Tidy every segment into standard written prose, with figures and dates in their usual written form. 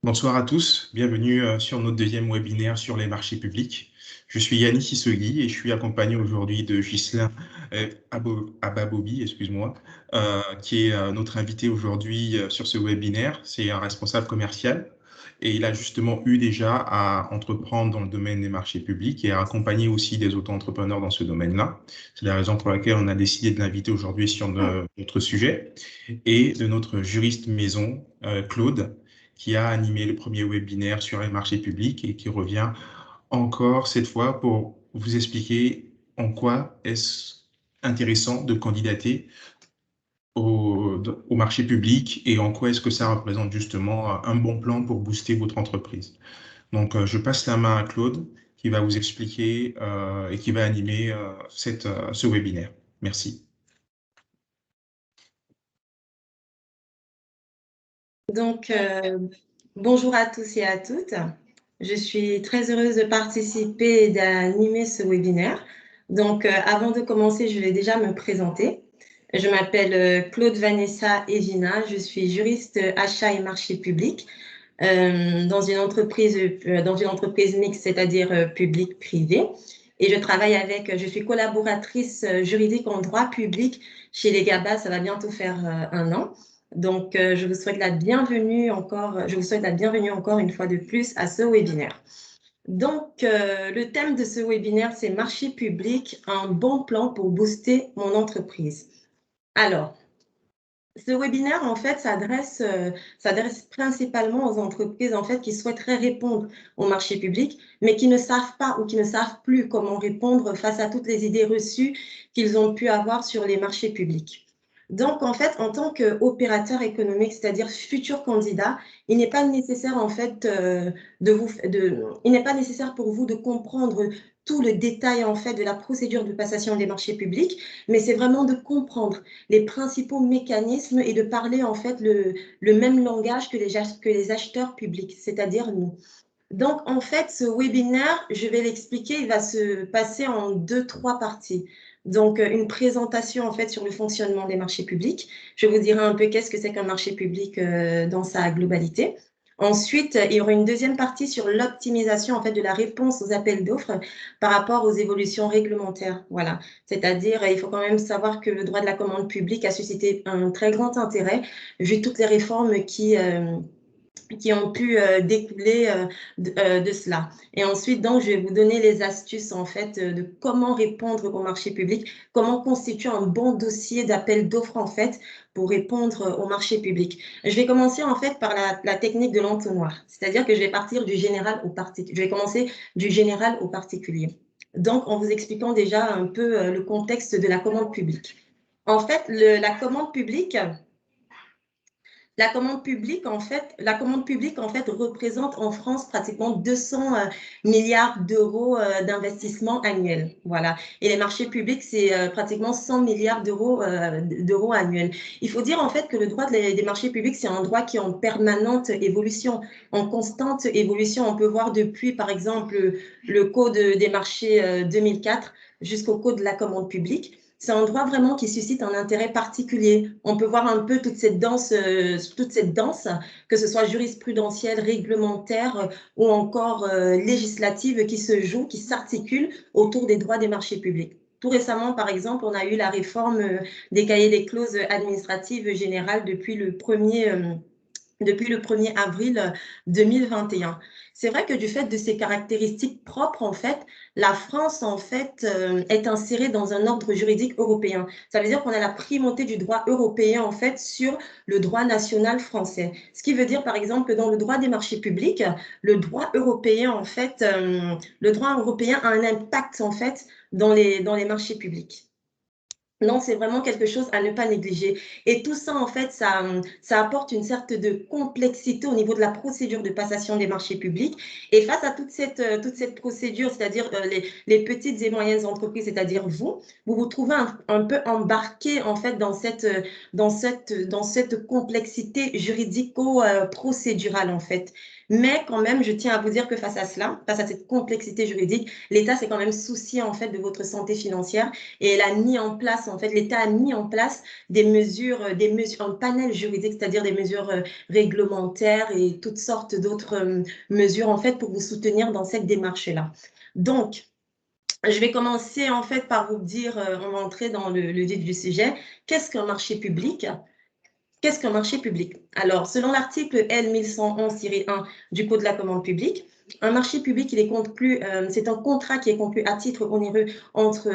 Bonsoir à tous, bienvenue sur notre deuxième webinaire sur les marchés publics. Je suis Yannis Sissogui et je suis accompagné aujourd'hui de Ghislain Ababobi, excuse-moi, qui est notre invité aujourd'hui sur ce webinaire. C'est un responsable commercial et il a justement eu déjà à entreprendre dans le domaine des marchés publics et à accompagner aussi des auto-entrepreneurs dans ce domaine-là. C'est la raison pour laquelle on a décidé de l'inviter aujourd'hui sur notre sujet et de notre juriste maison, Claude, qui a animé le premier webinaire sur les marchés publics et qui revient encore cette fois pour vous expliquer en quoi est-ce intéressant de candidater au marché public et en quoi est-ce que ça représente justement un bon plan pour booster votre entreprise. Donc, je passe la main à Claude qui va vous expliquer et qui va animer ce webinaire. Merci. Donc, bonjour à tous et à toutes. Je suis très heureuse de participer et d'animer ce webinaire. Donc, avant de commencer, je vais déjà me présenter. Je m'appelle Claude Vanessa Evina. Je suis juriste achat et marché public dans une entreprise mixte, c'est-à-dire public-privé. Et je suis collaboratrice juridique en droit public chez les GABA. Ça va bientôt faire un an. Donc, je vous souhaite la bienvenue encore une fois de plus à ce webinaire. Donc, le thème de ce webinaire, c'est marché public, un bon plan pour booster mon entreprise. Alors, ce webinaire, en fait, s'adresse principalement aux entreprises, en fait, qui souhaiteraient répondre au marché public, mais qui ne savent pas ou qui ne savent plus comment répondre face à toutes les idées reçues qu'ils ont pu avoir sur les marchés publics. Donc, en fait, en tant qu'opérateur économique, c'est-à-dire futur candidat, il n'est pas nécessaire, en fait, il n'est pas nécessaire pour vous de comprendre tout le détail, en fait, de la procédure de passation des marchés publics, mais c'est vraiment de comprendre les principaux mécanismes et de parler, en fait, le même langage que les acheteurs publics, c'est-à-dire nous. Donc, en fait, ce webinaire, je vais l'expliquer, il va se passer en 2-3 parties. Donc, une présentation, en fait, sur le fonctionnement des marchés publics. Je vous dirai un peu qu'est-ce que c'est qu'un marché public dans sa globalité. Ensuite, il y aura une deuxième partie sur l'optimisation, en fait, de la réponse aux appels d'offres par rapport aux évolutions réglementaires. Voilà. C'est-à-dire, il faut quand même savoir que le droit de la commande publique a suscité un très grand intérêt, vu toutes les réformes qui ont pu découler de cela. Et ensuite, donc, je vais vous donner les astuces, en fait, de comment répondre au marché public, comment constituer un bon dossier d'appel d'offres, en fait, pour répondre au marché public. Je vais commencer, en fait, par la technique de l'entonnoir, c'est-à-dire que je vais partir du général au particulier. Je vais commencer du général au particulier. Donc, en vous expliquant déjà un peu le contexte de la commande publique. En fait, la commande publique, la commande publique, en fait, représente en France pratiquement 200 milliards d'euros d'investissement annuel. Voilà. Et les marchés publics, c'est pratiquement 100 milliards d'euros annuels. Il faut dire, en fait, que le droit des marchés publics, c'est un droit qui est en permanente évolution, en constante évolution. On peut voir depuis, par exemple, le Code des marchés 2004 jusqu'au Code de la commande publique. C'est un droit vraiment qui suscite un intérêt particulier. On peut voir un peu toute cette danse, que ce soit jurisprudentielle, réglementaire ou encore législative, qui se joue, qui s'articule autour des droits des marchés publics. Tout récemment, par exemple, on a eu la réforme des cahiers des clauses administratives générales depuis le 1er avril 2021. C'est vrai que du fait de ses caractéristiques propres, en fait, la France, en fait, est insérée dans un ordre juridique européen. Ça veut dire qu'on a la primauté du droit européen, en fait, sur le droit national français. Ce qui veut dire, par exemple, que dans le droit des marchés publics, le droit européen, en fait, le droit européen a un impact, en fait, dans les marchés publics. Non, c'est vraiment quelque chose à ne pas négliger. Et tout ça, en fait, ça apporte une sorte de complexité au niveau de la procédure de passation des marchés publics. Et face à toute cette procédure, c'est-à-dire les petites et moyennes entreprises, c'est-à-dire vous vous trouvez un peu embarqué, en fait, dans cette complexité juridico-procédurale, en fait. Mais quand même, je tiens à vous dire que face à cela, face à cette complexité juridique, l'État s'est quand même soucié en fait de votre santé financière et elle a mis en place, en fait, l'État a mis en place des mesures, un panel juridique, c'est-à-dire des mesures réglementaires et toutes sortes d'autres mesures en fait pour vous soutenir dans cette démarche-là. Donc, je vais commencer en fait par vous dire, on va entrer dans le vif du sujet. Qu'est-ce qu'un marché public? Qu'est-ce qu'un marché public? Alors, selon l'article L 1111-1 du Code de la commande publique, un marché public, il est conclu, c'est un contrat qui est conclu à titre onéreux entre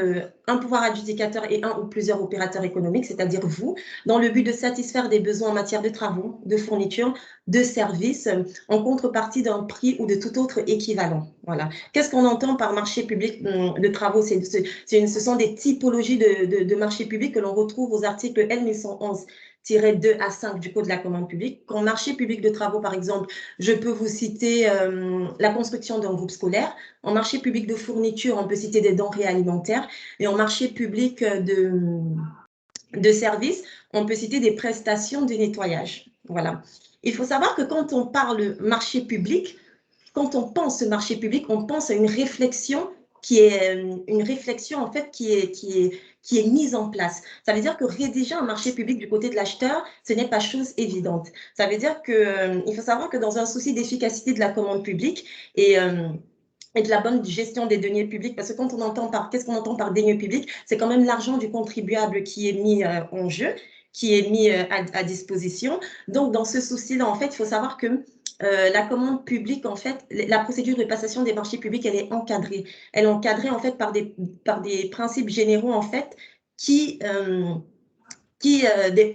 un pouvoir adjudicateur et un ou plusieurs opérateurs économiques, c'est-à-dire vous, dans le but de satisfaire des besoins en matière de travaux, de fournitures, de services, en contrepartie d'un prix ou de tout autre équivalent. Voilà. Qu'est-ce qu'on entend par marché public de travaux? Ce sont des typologies de marchés publics que l'on retrouve aux articles L 1111 2 à 5 du Code de la commande publique. En marché public de travaux, par exemple, je peux vous citer la construction d'un groupe scolaire. En marché public de fourniture, on peut citer des denrées alimentaires. Et en marché public de services, on peut citer des prestations de nettoyage. Voilà. Il faut savoir que quand on parle marché public, quand on pense marché public, on pense à une réflexion qui est une réflexion en fait qui est mise en place. Ça veut dire que rédiger un marché public du côté de l'acheteur, ce n'est pas chose évidente. Ça veut dire que il faut savoir que dans un souci d'efficacité de la commande publique et de la bonne gestion des deniers publics, parce que quand on entend par, qu'est-ce qu'on entend par deniers publics, c'est quand même l'argent du contribuable qui est mis en jeu, qui est mis à disposition. Donc, dans ce souci-là, en fait, il faut savoir que la commande publique, en fait, la procédure de passation des marchés publics, elle est encadrée. Elle est encadrée, en fait, par des principes généraux, en fait,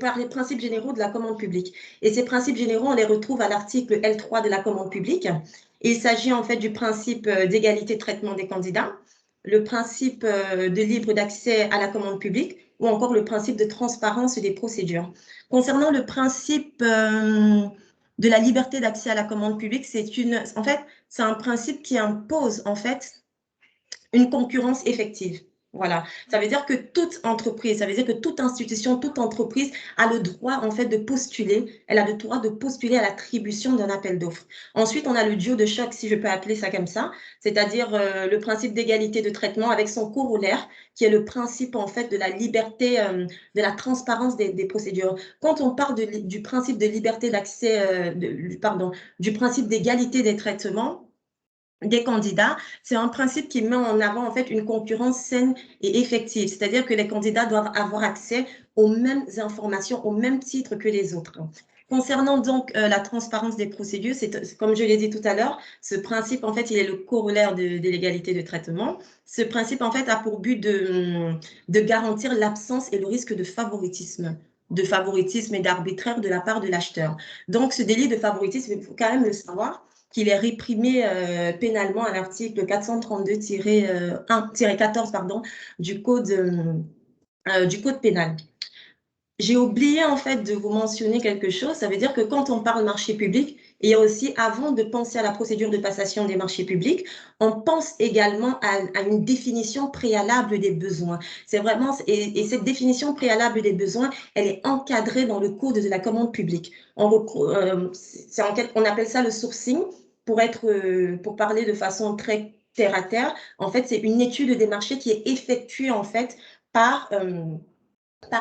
par les principes généraux de la commande publique. Et ces principes généraux, on les retrouve à l'article L3 de la commande publique. Il s'agit en fait du principe d'égalité de traitement des candidats, le principe de libre d'accès à la commande publique ou encore le principe de transparence des procédures. Concernant le principe de la liberté d'accès à la commande publique, c'est un principe qui impose en fait une concurrence effective. Voilà. Ça veut dire que toute entreprise, ça veut dire que toute institution, toute entreprise a le droit, en fait, de postuler. Elle a le droit de postuler à l'attribution d'un appel d'offres. Ensuite, on a le duo de choc, si je peux appeler ça comme ça, c'est-à-dire le principe d'égalité de traitement avec son corollaire, qui est le principe, en fait, de la liberté, de la transparence des procédures. Quand on parle du principe de liberté d'accès, du principe d'égalité des traitements, des candidats, c'est un principe qui met en avant en fait une concurrence saine et effective, c'est-à-dire que les candidats doivent avoir accès aux mêmes informations, au même titre que les autres. Concernant donc la transparence des procédures, c'est comme je l'ai dit tout à l'heure, ce principe en fait il est le corollaire de l'égalité de traitement. Ce principe en fait a pour but de garantir l'absence et le risque de favoritisme et d'arbitraire de la part de l'acheteur. Donc ce délit de favoritisme, il faut quand même le savoir, qu'il est réprimé pénalement à l'article 432-1-14 du code pénal. J'ai oublié en fait de vous mentionner quelque chose. Ça veut dire que quand on parle marché public, il y a aussi, avant de penser à la procédure de passation des marchés publics, on pense également à une définition préalable des besoins. C'est vraiment, et cette définition préalable des besoins, elle est encadrée dans le code de la commande publique. On appelle ça le sourcing pour parler de façon très terre à terre. En fait, c'est une étude des marchés qui est effectuée en fait par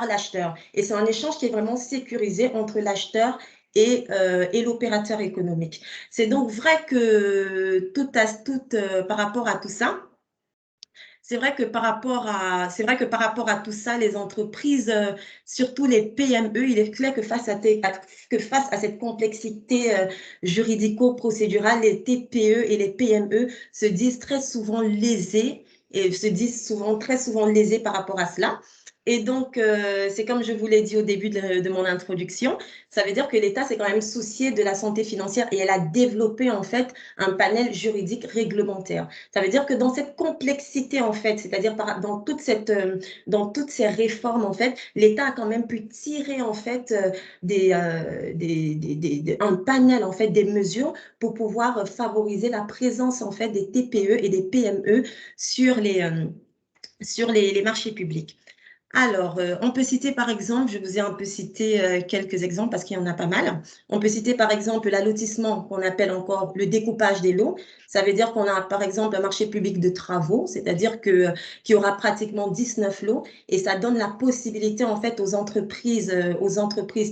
l'acheteur. Et c'est un échange qui est vraiment sécurisé entre l'acheteur et l'opérateur économique. C'est donc vrai que par rapport à tout ça, c'est vrai que par rapport à tout ça, les entreprises, surtout les PME, il est clair que face à cette complexité juridico-procédurale, les TPE et les PME se disent très souvent lésées et se disent très souvent lésées par rapport à cela. Et donc, c'est comme je vous l'ai dit au début de mon introduction, ça veut dire que l'État s'est quand même soucié de la santé financière et elle a développé en fait un panel juridique réglementaire. Ça veut dire que dans cette complexité, en fait, c'est-à-dire dans toutes ces réformes, en fait, l'État a quand même pu tirer, en fait, un panel, en fait, des mesures pour pouvoir favoriser la présence, en fait, des TPE et des PME sur les marchés publics. Alors, on peut citer par exemple, je vous ai un peu cité quelques exemples parce qu'il y en a pas mal. On peut citer par exemple l'allotissement qu'on appelle encore le découpage des lots. Ça veut dire qu'on a par exemple un marché public de travaux, c'est-à-dire qu'il y aura pratiquement 19 lots et ça donne la possibilité en fait aux entreprises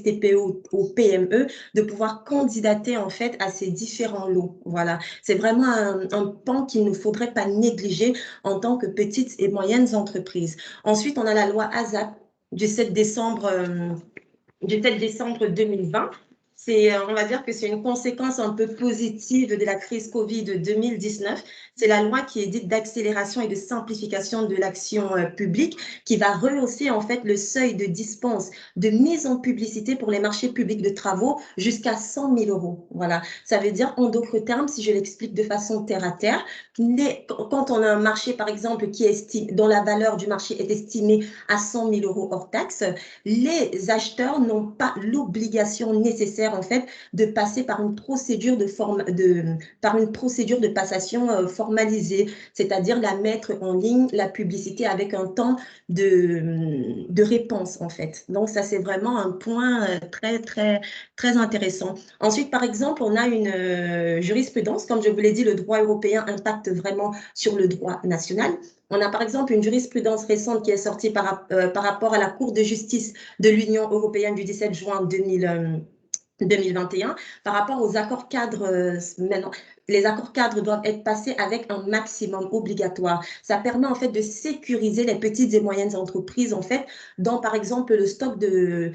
TPO, aux PME de pouvoir candidater en fait à ces différents lots. Voilà, c'est vraiment un pan qu'il ne faudrait pas négliger en tant que petites et moyennes entreprises. Ensuite, on a la loi ASAP du 7 décembre, du 7 décembre 2020. On va dire que c'est une conséquence un peu positive de la crise Covid de 2019. C'est la loi qui est dite d'accélération et de simplification de l'action publique qui va rehausser en fait le seuil de dispense de mise en publicité pour les marchés publics de travaux jusqu'à 100 000 euros. Voilà. Ça veut dire, en d'autres termes, si je l'explique de façon terre à terre, quand on a un marché, par exemple, dont la valeur du marché est estimée à 100 000 euros hors taxe, les acheteurs n'ont pas l'obligation nécessaire en fait de passer par une procédure de passation formalisée, c'est-à-dire la mettre en ligne, la publicité avec un temps de réponse en fait. Donc ça c'est vraiment un point très très très intéressant. Ensuite par exemple on a une jurisprudence, comme je vous l'ai dit, le droit européen impacte vraiment sur le droit national. On a par exemple une jurisprudence récente qui est sortie par rapport à la Cour de justice de l'Union européenne du 17 juin 2021 par rapport aux accords cadres. Maintenant, les accords cadres doivent être passés avec un maximum obligatoire. Ça permet en fait de sécuriser les petites et moyennes entreprises en fait dans par exemple le stock de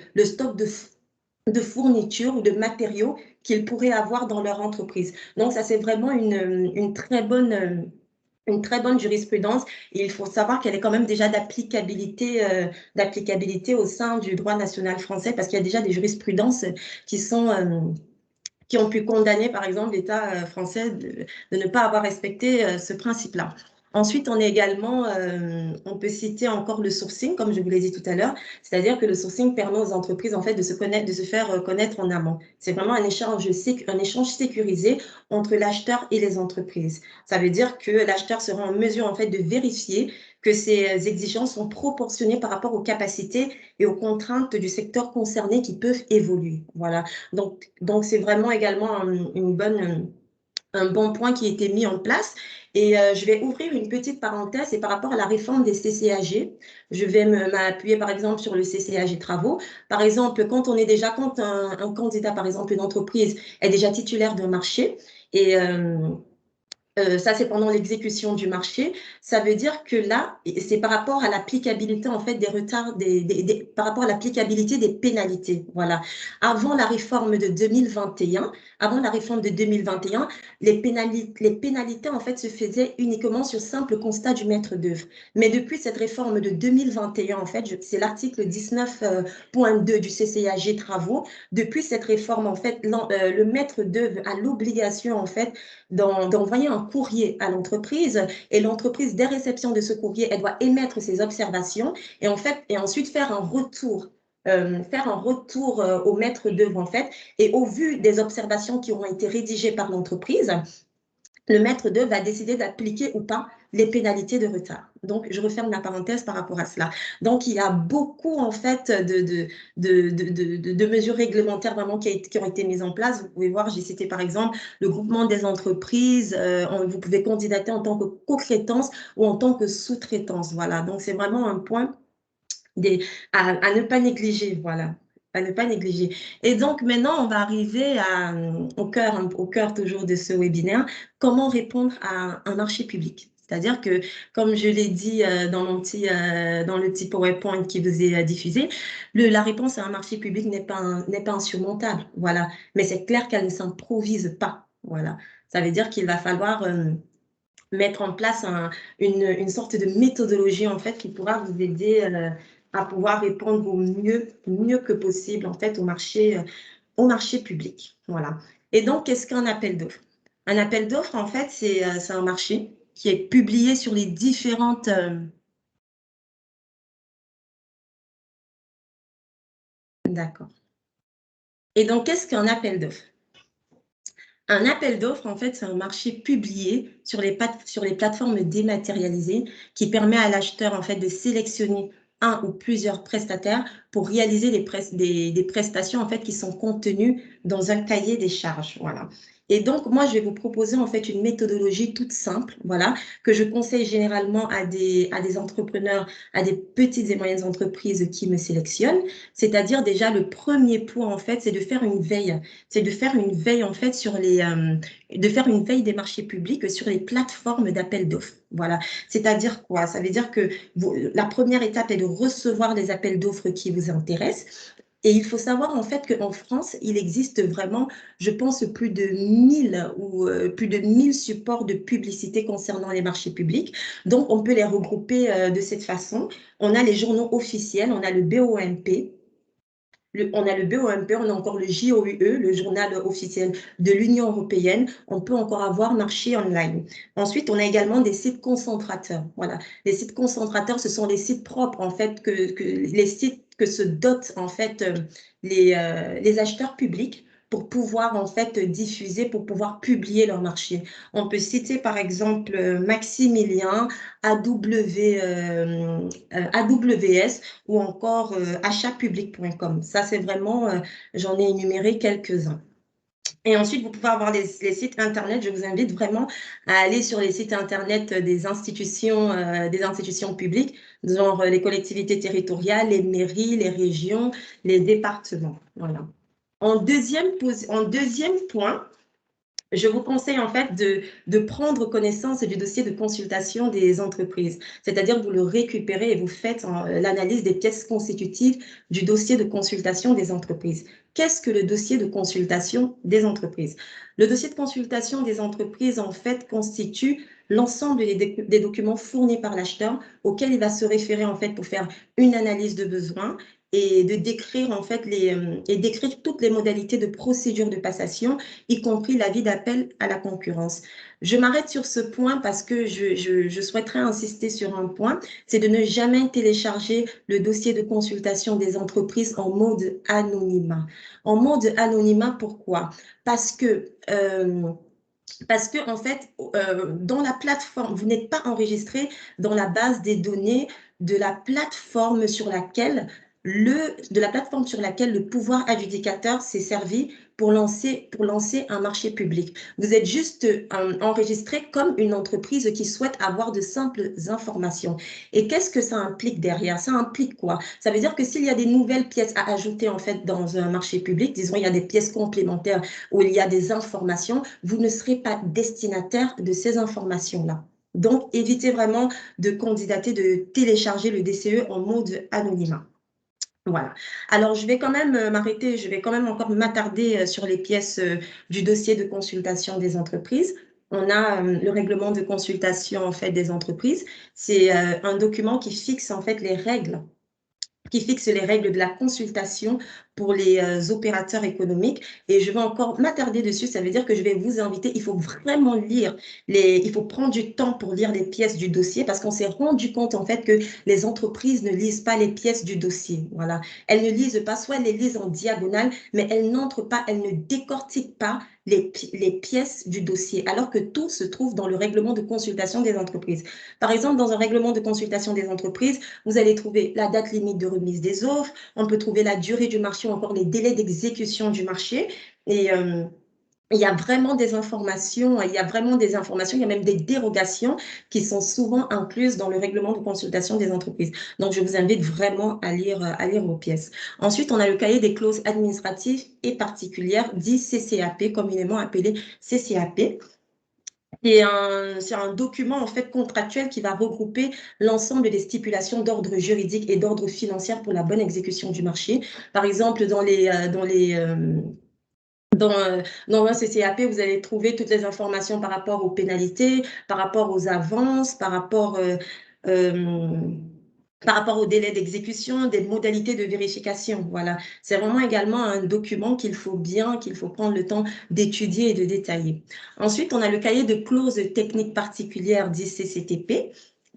fournitures ou de matériaux qu'ils pourraient avoir dans leur entreprise. Donc ça c'est vraiment une très bonne jurisprudence et il faut savoir qu'elle est quand même déjà d'applicabilité au sein du droit national français parce qu'il y a déjà des jurisprudences qui qui ont pu condamner, par exemple, l'État français de ne pas avoir respecté ce principe-là. Ensuite, on peut citer encore le sourcing, comme je vous l'ai dit tout à l'heure, c'est-à-dire que le sourcing permet aux entreprises en fait de se connaître, de se faire connaître en amont. C'est vraiment un échange sécurisé entre l'acheteur et les entreprises. Ça veut dire que l'acheteur sera en mesure en fait de vérifier que ces exigences sont proportionnées par rapport aux capacités et aux contraintes du secteur concerné qui peuvent évoluer. Voilà. Donc c'est vraiment également un bon point qui a été mis en place. Et je vais ouvrir une petite parenthèse, c'est par rapport à la réforme des CCAG. Je vais m'appuyer par exemple sur le CCAG travaux. Par exemple, quand un candidat, par exemple une entreprise, est déjà titulaire d'un marché et ça, c'est pendant l'exécution du marché. Ça veut dire que là, c'est par rapport à l'applicabilité en fait des retards, par rapport à l'applicabilité des pénalités. Voilà. Avant la réforme de 2021, avant la réforme de 2021, les pénalités en fait se faisaient uniquement sur simple constat du maître d'œuvre. Mais depuis cette réforme de 2021, en fait, c'est l'article 19.2 du CCAG travaux. Depuis cette réforme, en fait, le maître d'œuvre a l'obligation en fait d'envoyer un courrier à l'entreprise et l'entreprise, dès réception de ce courrier, elle doit émettre ses observations et ensuite faire un retour au maître d'œuvre en fait. Et au vu des observations qui auront été rédigées par l'entreprise, le maître d'œuvre va décider d'appliquer ou pas les pénalités de retard. Donc, je referme la parenthèse par rapport à cela. Donc, il y a beaucoup, en fait, de mesures réglementaires vraiment qui ont été mises en place. Vous pouvez voir, j'ai cité par exemple le groupement des entreprises. Vous pouvez candidater en tant que co-traitance ou en tant que sous-traitance. Voilà. Donc, c'est vraiment un point à ne pas négliger, voilà, à ne pas négliger. Et donc maintenant, on va arriver au cœur toujours de ce webinaire, comment répondre à un marché public. C'est-à-dire que, comme je l'ai dit dans le petit PowerPoint qui vous est diffusé, la réponse à un marché public n'est pas insurmontable, voilà. Mais c'est clair qu'elle ne s'improvise pas, voilà. Ça veut dire qu'il va falloir mettre en place une sorte de méthodologie en fait qui pourra vous aider à pouvoir répondre mieux que possible en fait au marché public. Voilà. Et donc, qu'est-ce qu'un appel d'offres? Un appel d'offres, en fait, c'est un marché qui est publié sur les différentes... D'accord. Et donc, qu'est-ce qu'un appel d'offres? Un appel d'offres, en fait, c'est un marché publié sur les plateformes dématérialisées qui permet à l'acheteur, en fait, de sélectionner un ou plusieurs prestataires pour réaliser des prestations en fait qui sont contenues dans un cahier des charges. Voilà. Et donc, moi, je vais vous proposer en fait une méthodologie toute simple, voilà, que je conseille généralement à des entrepreneurs, à des petites et moyennes entreprises qui me sélectionnent. C'est-à-dire déjà le premier point en fait, c'est de faire une veille. C'est de faire une veille en fait sur de faire une veille des marchés publics sur les plateformes d'appel d'offres. Voilà. C'est-à-dire quoi? Ça veut dire que la première étape est de recevoir les appels d'offres qui vous intéressent. Et il faut savoir en fait qu'en France, il existe vraiment, je pense, plus de 1000 ou plus de 1000 supports de publicité concernant les marchés publics. Donc, on peut les regrouper de cette façon. On a les journaux officiels, on a le BOMP, on a le BOMP, on a encore le JOUE, le journal officiel de l'Union européenne. On peut encore avoir marché online. Ensuite, on a également des sites concentrateurs. Voilà. Les sites concentrateurs, ce sont les sites propres, en fait, les sites que se dotent, en fait, les acheteurs publics pour pouvoir, en fait, diffuser, pour pouvoir publier leur marché. On peut citer, par exemple, Maximilien, AWS, ou encore achatpublic.com. Ça, c'est vraiment, j'en ai énuméré quelques-uns. Et ensuite, vous pouvez avoir les sites Internet. Je vous invite vraiment à aller sur les sites Internet des institutions publiques, genre les collectivités territoriales, les mairies, les régions, les départements. Voilà. En deuxième point, je vous conseille en fait de prendre connaissance du dossier de consultation des entreprises. C'est-à-dire que vous le récupérez et vous faites l'analyse des pièces constitutives du dossier de consultation des entreprises. Qu'est-ce que le dossier de consultation des entreprises? Le dossier de consultation des entreprises, en fait, constitue l'ensemble des documents fournis par l'acheteur auxquels il va se référer, en fait, pour faire une analyse de besoin et de décrire, en fait, et décrire toutes les modalités de procédure de passation, y compris l'avis d'appel à la concurrence. Je m'arrête sur ce point parce que je souhaiterais insister sur un point, c'est de ne jamais télécharger le dossier de consultation des entreprises en mode anonymat. En mode anonymat, pourquoi? Parce que en fait, dans la plateforme, vous n'êtes pas enregistré dans la base des données de la plateforme sur laquelle le pouvoir adjudicateur s'est servi pour lancer un marché public. Vous êtes juste enregistré comme une entreprise qui souhaite avoir de simples informations. Et qu'est-ce que ça implique derrière? Ça implique quoi? Ça veut dire que s'il y a des nouvelles pièces à ajouter en fait dans un marché public, disons il y a des pièces complémentaires où il y a des informations, vous ne serez pas destinataire de ces informations-là. Donc, évitez vraiment de candidater, de télécharger le DCE en mode anonymat. Voilà. Alors, je vais quand même m'arrêter, je vais quand même encore m'attarder sur les pièces du dossier de consultation des entreprises. On a le règlement de consultation en fait des entreprises. C'est un document qui fixe en fait les règles de la consultation pour les opérateurs économiques. Et je vais encore m'attarder dessus. Ça veut dire que je vais vous inviter. Il faut vraiment lire il faut prendre du temps pour lire les pièces du dossier parce qu'on s'est rendu compte en fait que les entreprises ne lisent pas les pièces du dossier. Voilà. Elles ne lisent pas, soit elles les lisent en diagonale, mais elles n'entrent pas, elles ne décortiquent pas les pièces du dossier, alors que tout se trouve dans le règlement de consultation des entreprises. Par exemple, dans un règlement de consultation des entreprises, vous allez trouver la date limite de remise des offres, on peut trouver la durée du marché ou encore les délais d'exécution du marché. Et il y a vraiment des informations, il y a même des dérogations qui sont souvent incluses dans le règlement de consultation des entreprises. Donc, je vous invite vraiment à lire vos pièces. Ensuite, on a le cahier des clauses administratives et particulières, dit CCAP, communément appelé CCAP. C'est un document en fait contractuel qui va regrouper l'ensemble des stipulations d'ordre juridique et d'ordre financier pour la bonne exécution du marché. Par exemple, dans un CCAP, vous allez trouver toutes les informations par rapport aux pénalités, par rapport aux avances, euh, par rapport au délai d'exécution, des modalités de vérification. Voilà. C'est vraiment également un document qu'il faut prendre le temps d'étudier et de détailler. Ensuite, on a le cahier de clauses techniques particulières dit CCTP.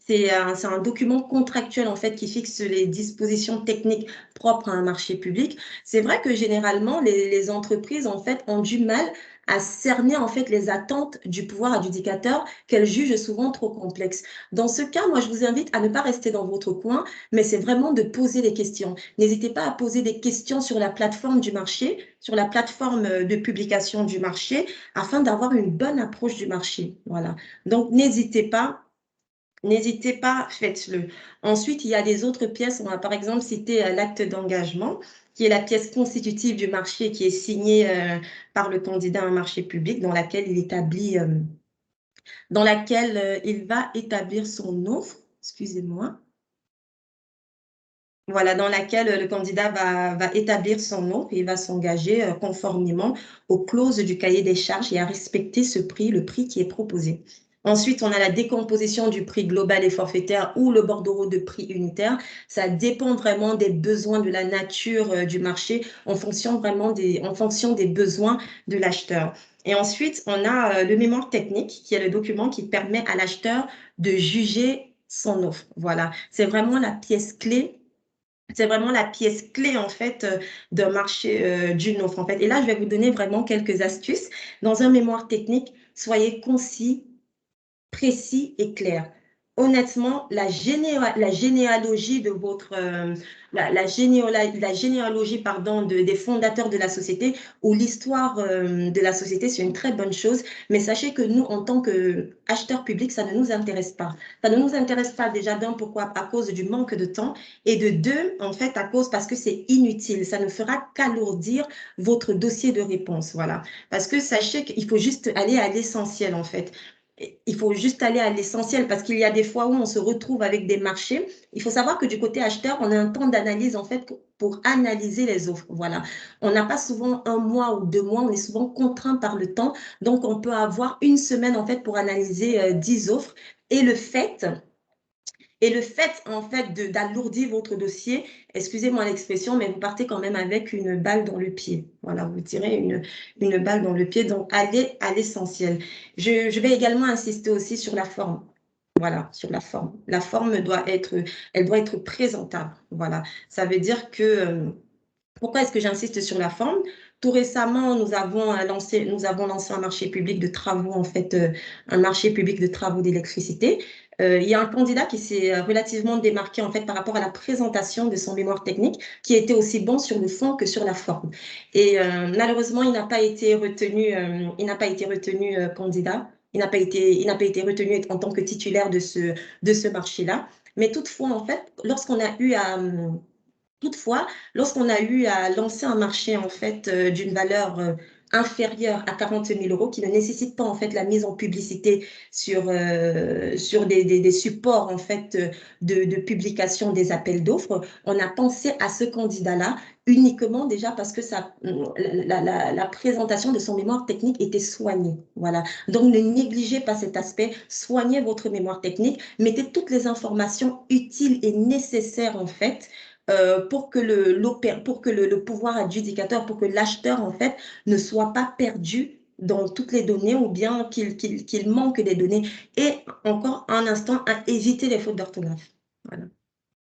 C'est un document contractuel en fait qui fixe les dispositions techniques propres à un marché public. C'est vrai que généralement les entreprises en fait ont du mal à cerner en fait les attentes du pouvoir adjudicateur qu'elles jugent souvent trop complexes. Dans ce cas, moi je vous invite à ne pas rester dans votre coin, mais c'est vraiment de poser des questions. N'hésitez pas à poser des questions sur la plateforme du marché, sur la plateforme de publication du marché, afin d'avoir une bonne approche du marché. Voilà. Donc n'hésitez pas, faites-le. Ensuite, il y a des autres pièces. On va par exemple citer l'acte d'engagement, qui est la pièce constitutive du marché qui est signée par le candidat à un marché public, dans laquelle il va établir son offre. Excusez-moi. Voilà, dans laquelle le candidat va établir son offre et il va s'engager conformément aux clauses du cahier des charges et à respecter ce prix, le prix qui est proposé. Ensuite, on a la décomposition du prix global et forfaitaire ou le bordereau de prix unitaire. Ça dépend vraiment des besoins de la nature du marché en fonction des besoins de l'acheteur. Et ensuite, on a le mémoire technique qui est le document qui permet à l'acheteur de juger son offre. Voilà, c'est vraiment la pièce clé. C'est vraiment la pièce clé en fait d'un marché, d'une offre en fait. Et là, je vais vous donner vraiment quelques astuces. Dans un mémoire technique, soyez concis, précis et clair. Honnêtement, la généalogie de votre, la généalogie pardon, des fondateurs de la société ou l'histoire de la société, c'est une très bonne chose. Mais sachez que nous, en tant qu'acheteurs publics, ça ne nous intéresse pas. Ça ne nous intéresse pas déjà d'un, pourquoi? À cause du manque de temps et de deux, en fait, à cause parce que c'est inutile. Ça ne fera qu'alourdir votre dossier de réponse. Voilà. Parce que sachez qu'il faut juste aller à l'essentiel, en fait. Il faut juste aller à l'essentiel parce qu'il y a des fois où on se retrouve avec des marchés. Il faut savoir que du côté acheteur, on a un temps d'analyse en fait pour analyser les offres. Voilà. On n'a pas souvent un mois ou 2 mois, on est souvent contraint par le temps. Donc, on peut avoir une semaine en fait pour analyser 10 offres. Et le fait, en fait, d'alourdir votre dossier, excusez-moi l'expression, mais vous partez quand même avec une balle dans le pied. Voilà, vous tirez une balle dans le pied. Donc, allez à l'essentiel. Je vais également insister aussi sur la forme. Voilà, sur la forme. La forme elle doit être présentable. Voilà, ça veut dire que pourquoi est-ce que j'insiste sur la forme? Tout récemment, nous avons lancé un marché public de travaux, en fait, un marché public de travaux d'électricité. Il y a un candidat qui s'est relativement démarqué, en fait, par rapport à la présentation de son mémoire technique, qui était aussi bon sur le fond que sur la forme. Et malheureusement, il n'a pas été retenu candidat. Il n'a pas été retenu en tant que titulaire de ce marché-là. Mais toutefois, en fait, toutefois, lorsqu'on a eu à lancer un marché en fait d'une valeur inférieure à 40 000 euros, qui ne nécessite pas en fait la mise en publicité sur des supports en fait de publication des appels d'offres, on a pensé à ce candidat-là uniquement déjà parce que la présentation de son mémoire technique était soignée. Voilà. Donc ne négligez pas cet aspect, soignez votre mémoire technique, mettez toutes les informations utiles et nécessaires en fait pour que le pouvoir adjudicateur, pour que l'acheteur, en fait, ne soit pas perdu dans toutes les données ou bien qu'il manque des données. Et encore un instant, à éviter les fautes d'orthographe. Voilà.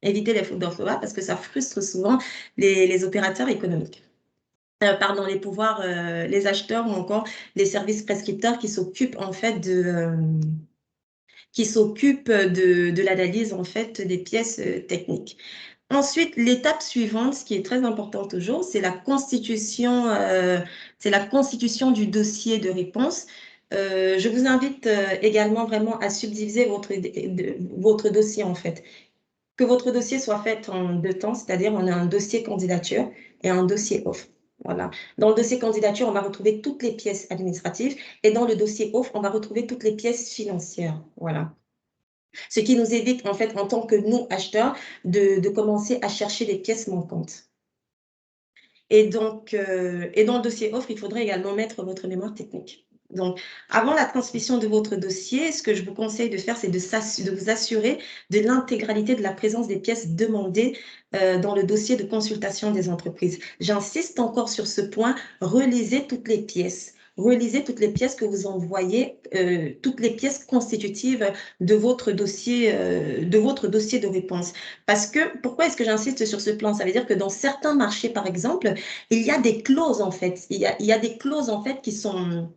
Éviter les fautes d'orthographe parce que ça frustre souvent les opérateurs économiques. Pardon, les acheteurs ou encore les services prescripteurs qui s'occupent en fait de l'analyse en fait des pièces techniques. Ensuite, l'étape suivante, ce qui est très important toujours, c'est la constitution du dossier de réponse. Je vous invite également vraiment à subdiviser votre dossier en fait. Que votre dossier soit fait en 2 temps, c'est-à-dire on a un dossier candidature et un dossier offre. Voilà. Dans le dossier candidature, on va retrouver toutes les pièces administratives et dans le dossier offre, on va retrouver toutes les pièces financières. Voilà. Ce qui nous évite, en fait, en tant que nous, acheteurs, de commencer à chercher les pièces manquantes. Et donc, et dans le dossier offre, il faudrait également mettre votre mémoire technique. Donc, avant la transmission de votre dossier, ce que je vous conseille de faire, c'est de vous assurer de l'intégralité de la présence des pièces demandées dans le dossier de consultation des entreprises. J'insiste encore sur ce point, relisez toutes les pièces. relisez toutes les pièces que vous envoyez, toutes les pièces constitutives de votre dossier de réponse. Parce que, pourquoi est-ce que j'insiste sur ce plan? Ça veut dire que dans certains marchés, par exemple, il y a des clauses, en fait. Il y a des clauses, en fait, qui sont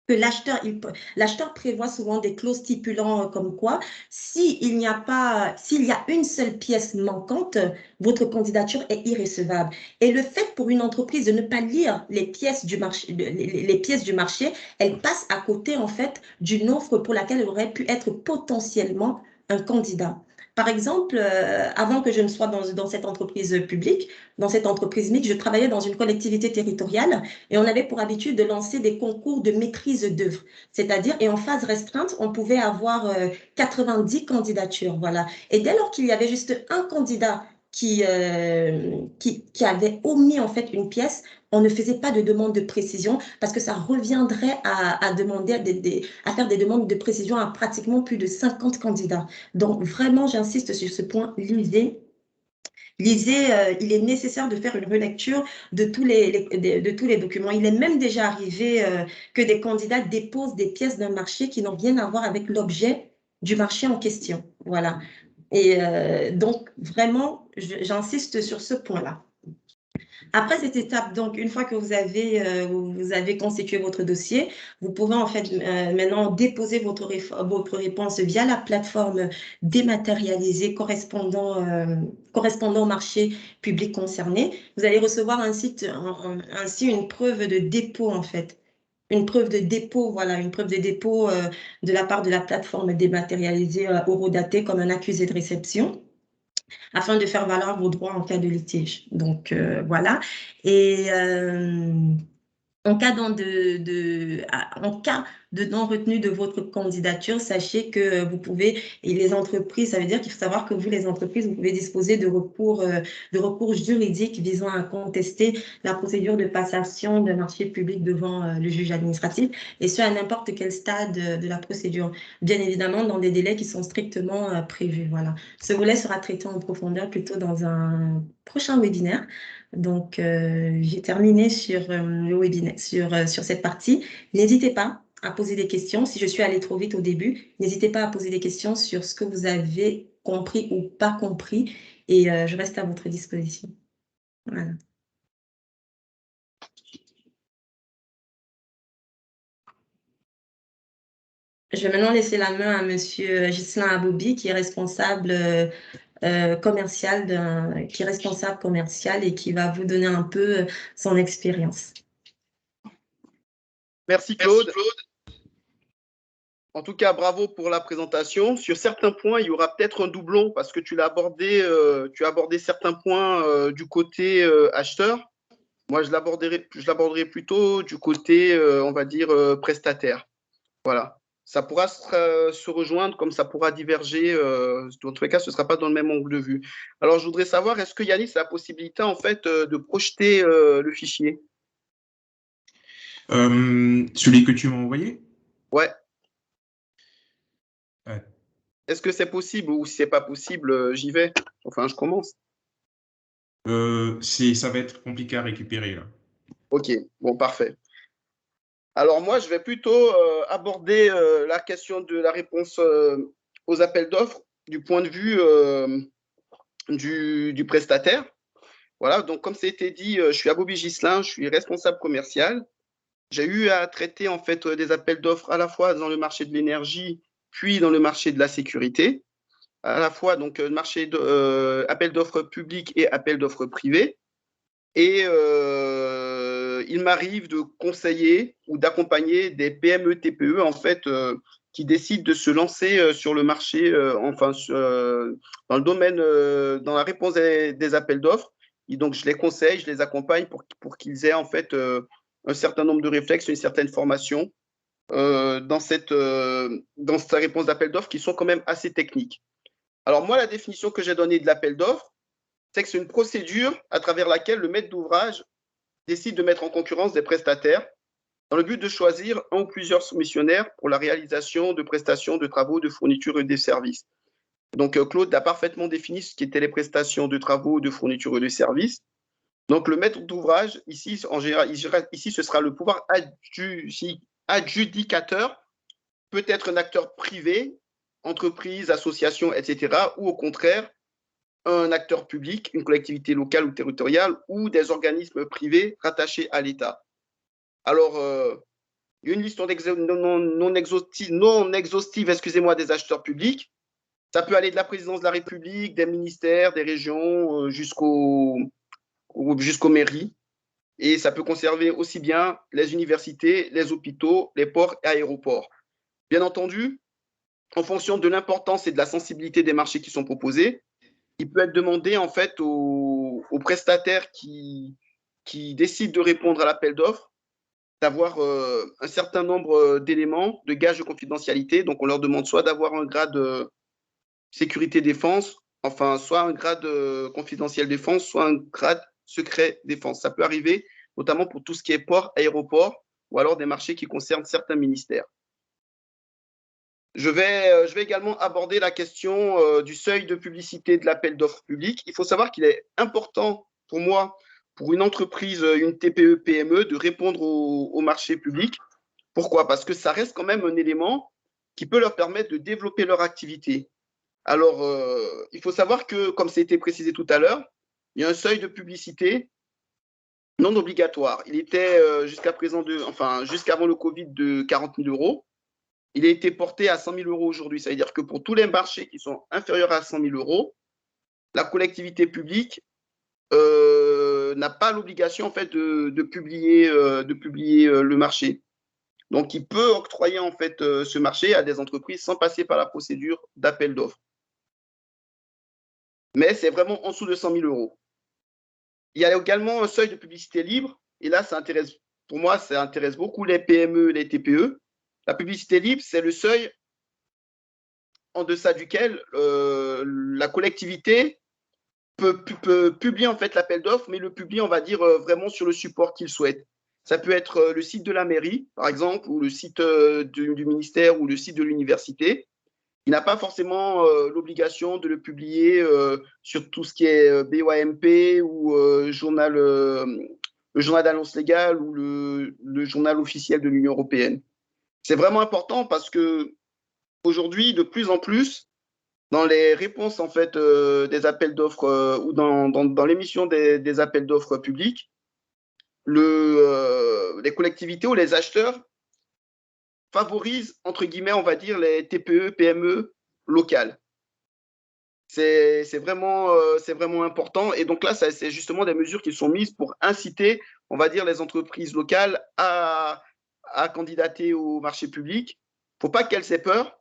que l'acheteur prévoit souvent des clauses stipulant comme quoi, s'il n'y a pas, s'il y a une seule pièce manquante, votre candidature est irrecevable. Et le fait pour une entreprise de ne pas lire les pièces du marché, les pièces du marché, elle passe à côté en fait d'une offre pour laquelle elle aurait pu être potentiellement un candidat. Par exemple, avant que je ne sois dans cette entreprise publique, dans cette entreprise mixte, je travaillais dans une collectivité territoriale et on avait pour habitude de lancer des concours de maîtrise d'œuvre. C'est-à-dire, et en phase restreinte, on pouvait avoir 90 candidatures. Voilà. Et dès lors qu'il y avait juste un candidat qui avait omis en fait une pièce, on ne faisait pas de demande de précision parce que ça reviendrait à demander à faire des demandes de précision à pratiquement plus de 50 candidats. Donc vraiment, j'insiste sur ce point, lisez, il est nécessaire de faire une relecture de tous les documents. Il est même déjà arrivé que des candidats déposent des pièces d'un marché qui n'ont rien à voir avec l'objet du marché en question. Voilà. Et donc, vraiment, j'insiste sur ce point-là. Après cette étape, donc, une fois que vous avez constitué votre dossier, vous pouvez en fait maintenant déposer votre réponse via la plateforme dématérialisée correspondant au marché public concerné. Vous allez recevoir ainsi une preuve de dépôt, en fait. Une preuve de dépôt, voilà, une preuve de dépôt de la part de la plateforme dématérialisée horodatée comme un accusé de réception afin de faire valoir vos droits en cas de litige. Donc, voilà. Et en cas en cas de non-retenue de votre candidature, sachez que vous pouvez, et les entreprises, ça veut dire qu'il faut savoir que vous, les entreprises, vous pouvez disposer de recours juridiques visant à contester la procédure de passation d'un marché public devant le juge administratif, et ce, à n'importe quel stade de la procédure. Bien évidemment, dans des délais qui sont strictement prévus. Voilà. Ce volet sera traité en profondeur plutôt dans un prochain webinaire. Donc, j'ai terminé sur le webinaire, sur cette partie. N'hésitez pas à poser des questions. Si je suis allée trop vite au début, n'hésitez pas à poser des questions sur ce que vous avez compris ou pas compris et je reste à votre disposition. Voilà. Je vais maintenant laisser la main à Monsieur Ghislain Aboubi, qui est responsable commercial et qui va vous donner un peu son expérience. Merci Claude. En tout cas, bravo pour la présentation. Sur certains points, il y aura peut-être un doublon parce que tu as abordé certains points du côté acheteur. Moi, je l'aborderai plutôt du côté, on va dire, prestataire. Voilà. Ça pourra se rejoindre comme ça pourra diverger. Dans tous les cas, ce ne sera pas dans le même angle de vue. Alors, je voudrais savoir, est-ce que Yannis a la possibilité, en fait, de projeter le fichier? Celui que tu m'as envoyé? Ouais. Ouais. Est-ce que c'est possible ou si ce n'est pas possible, j'y vais. Enfin, je commence. Ça va être compliqué à récupérer là. Ok, bon, parfait. Alors moi, je vais plutôt aborder la question de la réponse aux appels d'offres du point de vue du prestataire. Voilà, donc comme ça a été dit, je suis Aboubi Ghislain, je suis responsable commercial. J'ai eu à traiter en fait des appels d'offres à la fois dans le marché de l'énergie, puis dans le marché de la sécurité, à la fois donc appel d'offres publics et appel d'offres privés. Et il m'arrive de conseiller ou d'accompagner des PME, TPE en fait qui décident de se lancer sur le marché, dans le domaine, dans la réponse des appels d'offres. Et donc je les conseille, je les accompagne pour qu'ils aient en fait un certain nombre de réflexes, une certaine formation dans cette réponse d'appel d'offres qui sont quand même assez techniques. Alors moi, la définition que j'ai donnée de l'appel d'offres, c'est que c'est une procédure à travers laquelle le maître d'ouvrage décide de mettre en concurrence des prestataires dans le but de choisir un ou plusieurs soumissionnaires pour la réalisation de prestations, de travaux, de fournitures et de services. Donc, Claude a parfaitement défini ce qu'étaient les prestations de travaux, de fournitures et de services. Donc, le maître d'ouvrage, ici, en général, ici, ce sera le pouvoir adjudicateur, peut être un acteur privé, entreprise, association, etc., ou au contraire, un acteur public, une collectivité locale ou territoriale, ou des organismes privés rattachés à l'État. Alors, il y a une liste non exhaustive, excusez-moi, des acheteurs publics. Ça peut aller de la présidence de la République, des ministères, des régions, jusqu'aux mairies. Et ça peut conserver aussi bien les universités, les hôpitaux, les ports et aéroports. Bien entendu, en fonction de l'importance et de la sensibilité des marchés qui sont proposés, il peut être demandé en fait aux prestataires qui décident de répondre à l'appel d'offres d'avoir un certain nombre d'éléments de gages de confidentialité. Donc, on leur demande soit d'avoir un grade sécurité défense, enfin, soit un grade confidentiel défense, soit un grade secret défense. Ça peut arriver, notamment pour tout ce qui est port, aéroport, ou alors des marchés qui concernent certains ministères. Je vais également aborder la question du seuil de publicité de l'appel d'offres public. Il faut savoir qu'il est important pour moi, pour une entreprise, une TPE, PME, de répondre au marché public. Pourquoi? Parce que ça reste quand même un élément qui peut leur permettre de développer leur activité. Alors, il faut savoir que, comme ça a été précisé tout à l'heure, il y a un seuil de publicité non obligatoire. Il était jusqu'à présent, jusqu'avant le Covid, de 40 000 euros. Il a été porté à 100 000 euros aujourd'hui. Ça veut dire que pour tous les marchés qui sont inférieurs à 100 000 euros, la collectivité publique n'a pas l'obligation en fait de publier le marché. Donc, il peut octroyer en fait ce marché à des entreprises sans passer par la procédure d'appel d'offres. Mais c'est vraiment en dessous de 100 000 euros. Il y a également un seuil de publicité libre. Et là, pour moi, ça intéresse beaucoup les PME, les TPE. La publicité libre, c'est le seuil en deçà duquel la collectivité peut publier en fait l'appel d'offres, mais le publie, on va dire, vraiment sur le support qu'il souhaite. Ça peut être le site de la mairie, par exemple, ou le site du ministère ou le site de l'université. Il n'a pas forcément l'obligation de le publier sur tout ce qui est BOAMP ou le journal d'annonce légale ou le journal officiel de l'Union européenne. C'est vraiment important parce que aujourd'hui, de plus en plus, dans les réponses en fait des appels d'offres ou dans l'émission des appels d'offres publics, les collectivités ou les acheteurs favorisent, entre guillemets, on va dire, les TPE, PME locales. C'est vraiment important. Et donc là, c'est justement des mesures qui sont mises pour inciter, on va dire, les entreprises locales à candidater au marché public. Il ne faut pas qu'elles aient peur.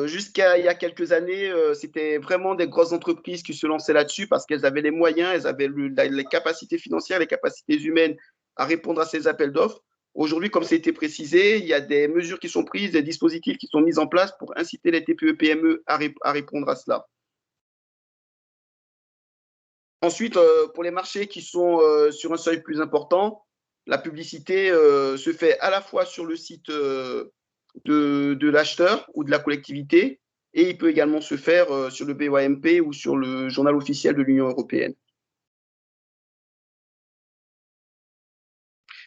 Jusqu'à il y a quelques années, c'était vraiment des grosses entreprises qui se lançaient là-dessus parce qu'elles avaient les moyens, elles avaient les capacités financières, les capacités humaines à répondre à ces appels d'offres. Aujourd'hui, comme ça a été précisé, il y a des mesures qui sont prises, des dispositifs qui sont mis en place pour inciter les TPE-PME à répondre à cela. Ensuite, pour les marchés qui sont sur un seuil plus important, la publicité se fait à la fois sur le site de l'acheteur ou de la collectivité, et il peut également se faire sur le BOAMP ou sur le journal officiel de l'Union européenne.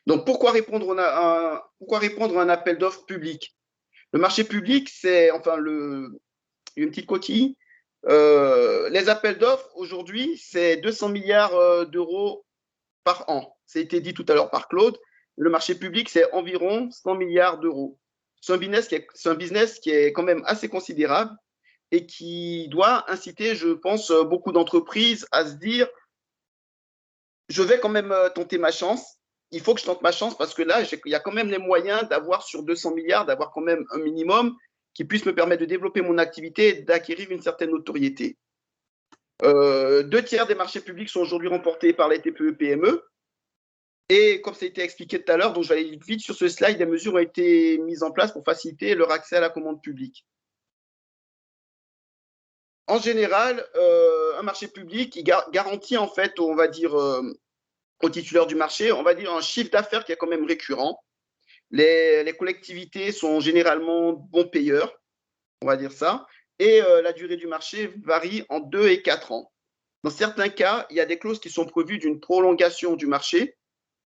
Donc, pourquoi répondre à un appel d'offres public? Le marché public, c'est une petite coquille. Les appels d'offres, aujourd'hui, c'est 200 milliards d'euros par an. Ça a été dit tout à l'heure par Claude. Le marché public, c'est environ 100 milliards d'euros. C'est un business qui est quand même assez considérable et qui doit inciter, je pense, beaucoup d'entreprises à se dire, je vais quand même tenter ma chance. Il faut que je tente ma chance parce que là, il y a quand même les moyens d'avoir sur 200 milliards, d'avoir quand même un minimum qui puisse me permettre de développer mon activité et d'acquérir une certaine notoriété. 2/3 des marchés publics sont aujourd'hui remportés par les TPE-PME. Et comme ça a été expliqué tout à l'heure, donc je vais aller vite sur ce slide, des mesures ont été mises en place pour faciliter leur accès à la commande publique. En général, un marché public, il garantit en fait, on va dire, au titulaire du marché, on va dire un chiffre d'affaires qui est quand même récurrent. Les collectivités sont généralement bons payeurs, on va dire ça, et la durée du marché varie en 2 et 4 ans. Dans certains cas, il y a des clauses qui sont prévues d'une prolongation du marché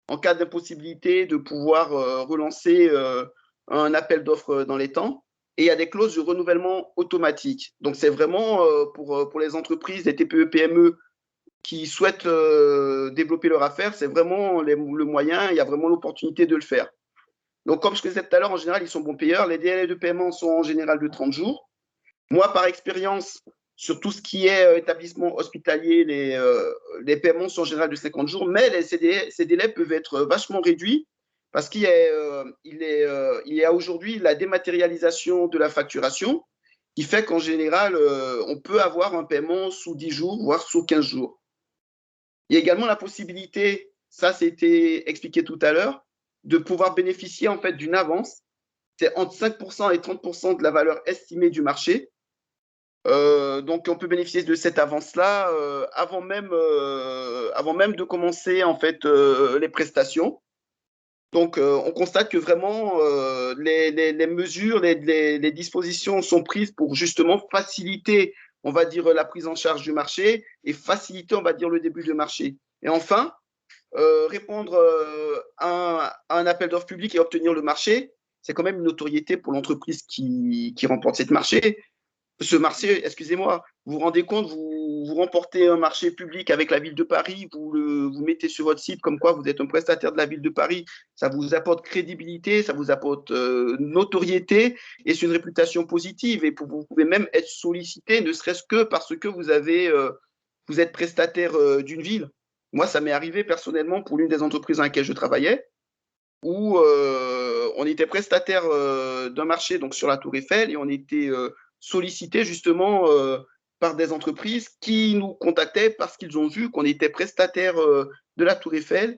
en cas d'impossibilité de pouvoir relancer un appel d'offres dans les temps. Et il y a des clauses de renouvellement automatique. Donc, c'est vraiment pour les entreprises, les TPE, PME qui souhaitent développer leur affaire, c'est vraiment le moyen, il y a vraiment l'opportunité de le faire. Donc, comme je disais tout à l'heure, en général, ils sont bons payeurs. Les délais de paiement sont en général de 30 jours. Moi, par expérience, sur tout ce qui est établissement hospitalier, les paiements sont en général de 50 jours, mais ces délais peuvent être vachement réduits parce qu'il y a aujourd'hui la dématérialisation de la facturation qui fait qu'en général, on peut avoir un paiement sous 10 jours, voire sous 15 jours. Il y a également la possibilité, ça c'était expliqué tout à l'heure, de pouvoir bénéficier en fait d'une avance. C'est entre 5% et 30% de la valeur estimée du marché. Donc, on peut bénéficier de cette avance-là avant même de commencer en fait les prestations. Donc, on constate que vraiment les mesures, les dispositions sont prises pour justement faciliter, on va dire, la prise en charge du marché et faciliter, on va dire, le début du marché. Et enfin, répondre à un appel d'offres public et obtenir le marché, c'est quand même une notoriété pour l'entreprise qui remporte ce marché, excusez-moi, vous vous rendez compte, vous remportez un marché public avec la ville de Paris, vous mettez sur votre site comme quoi vous êtes un prestataire de la ville de Paris, ça vous apporte crédibilité, ça vous apporte notoriété et c'est une réputation positive et vous pouvez même être sollicité, ne serait-ce que parce que vous êtes prestataire d'une ville. Moi, ça m'est arrivé personnellement pour l'une des entreprises dans laquelle je travaillais, où on était prestataire d'un marché donc sur la Tour Eiffel et on était sollicité justement par des entreprises qui nous contactaient parce qu'ils ont vu qu'on était prestataire de la Tour Eiffel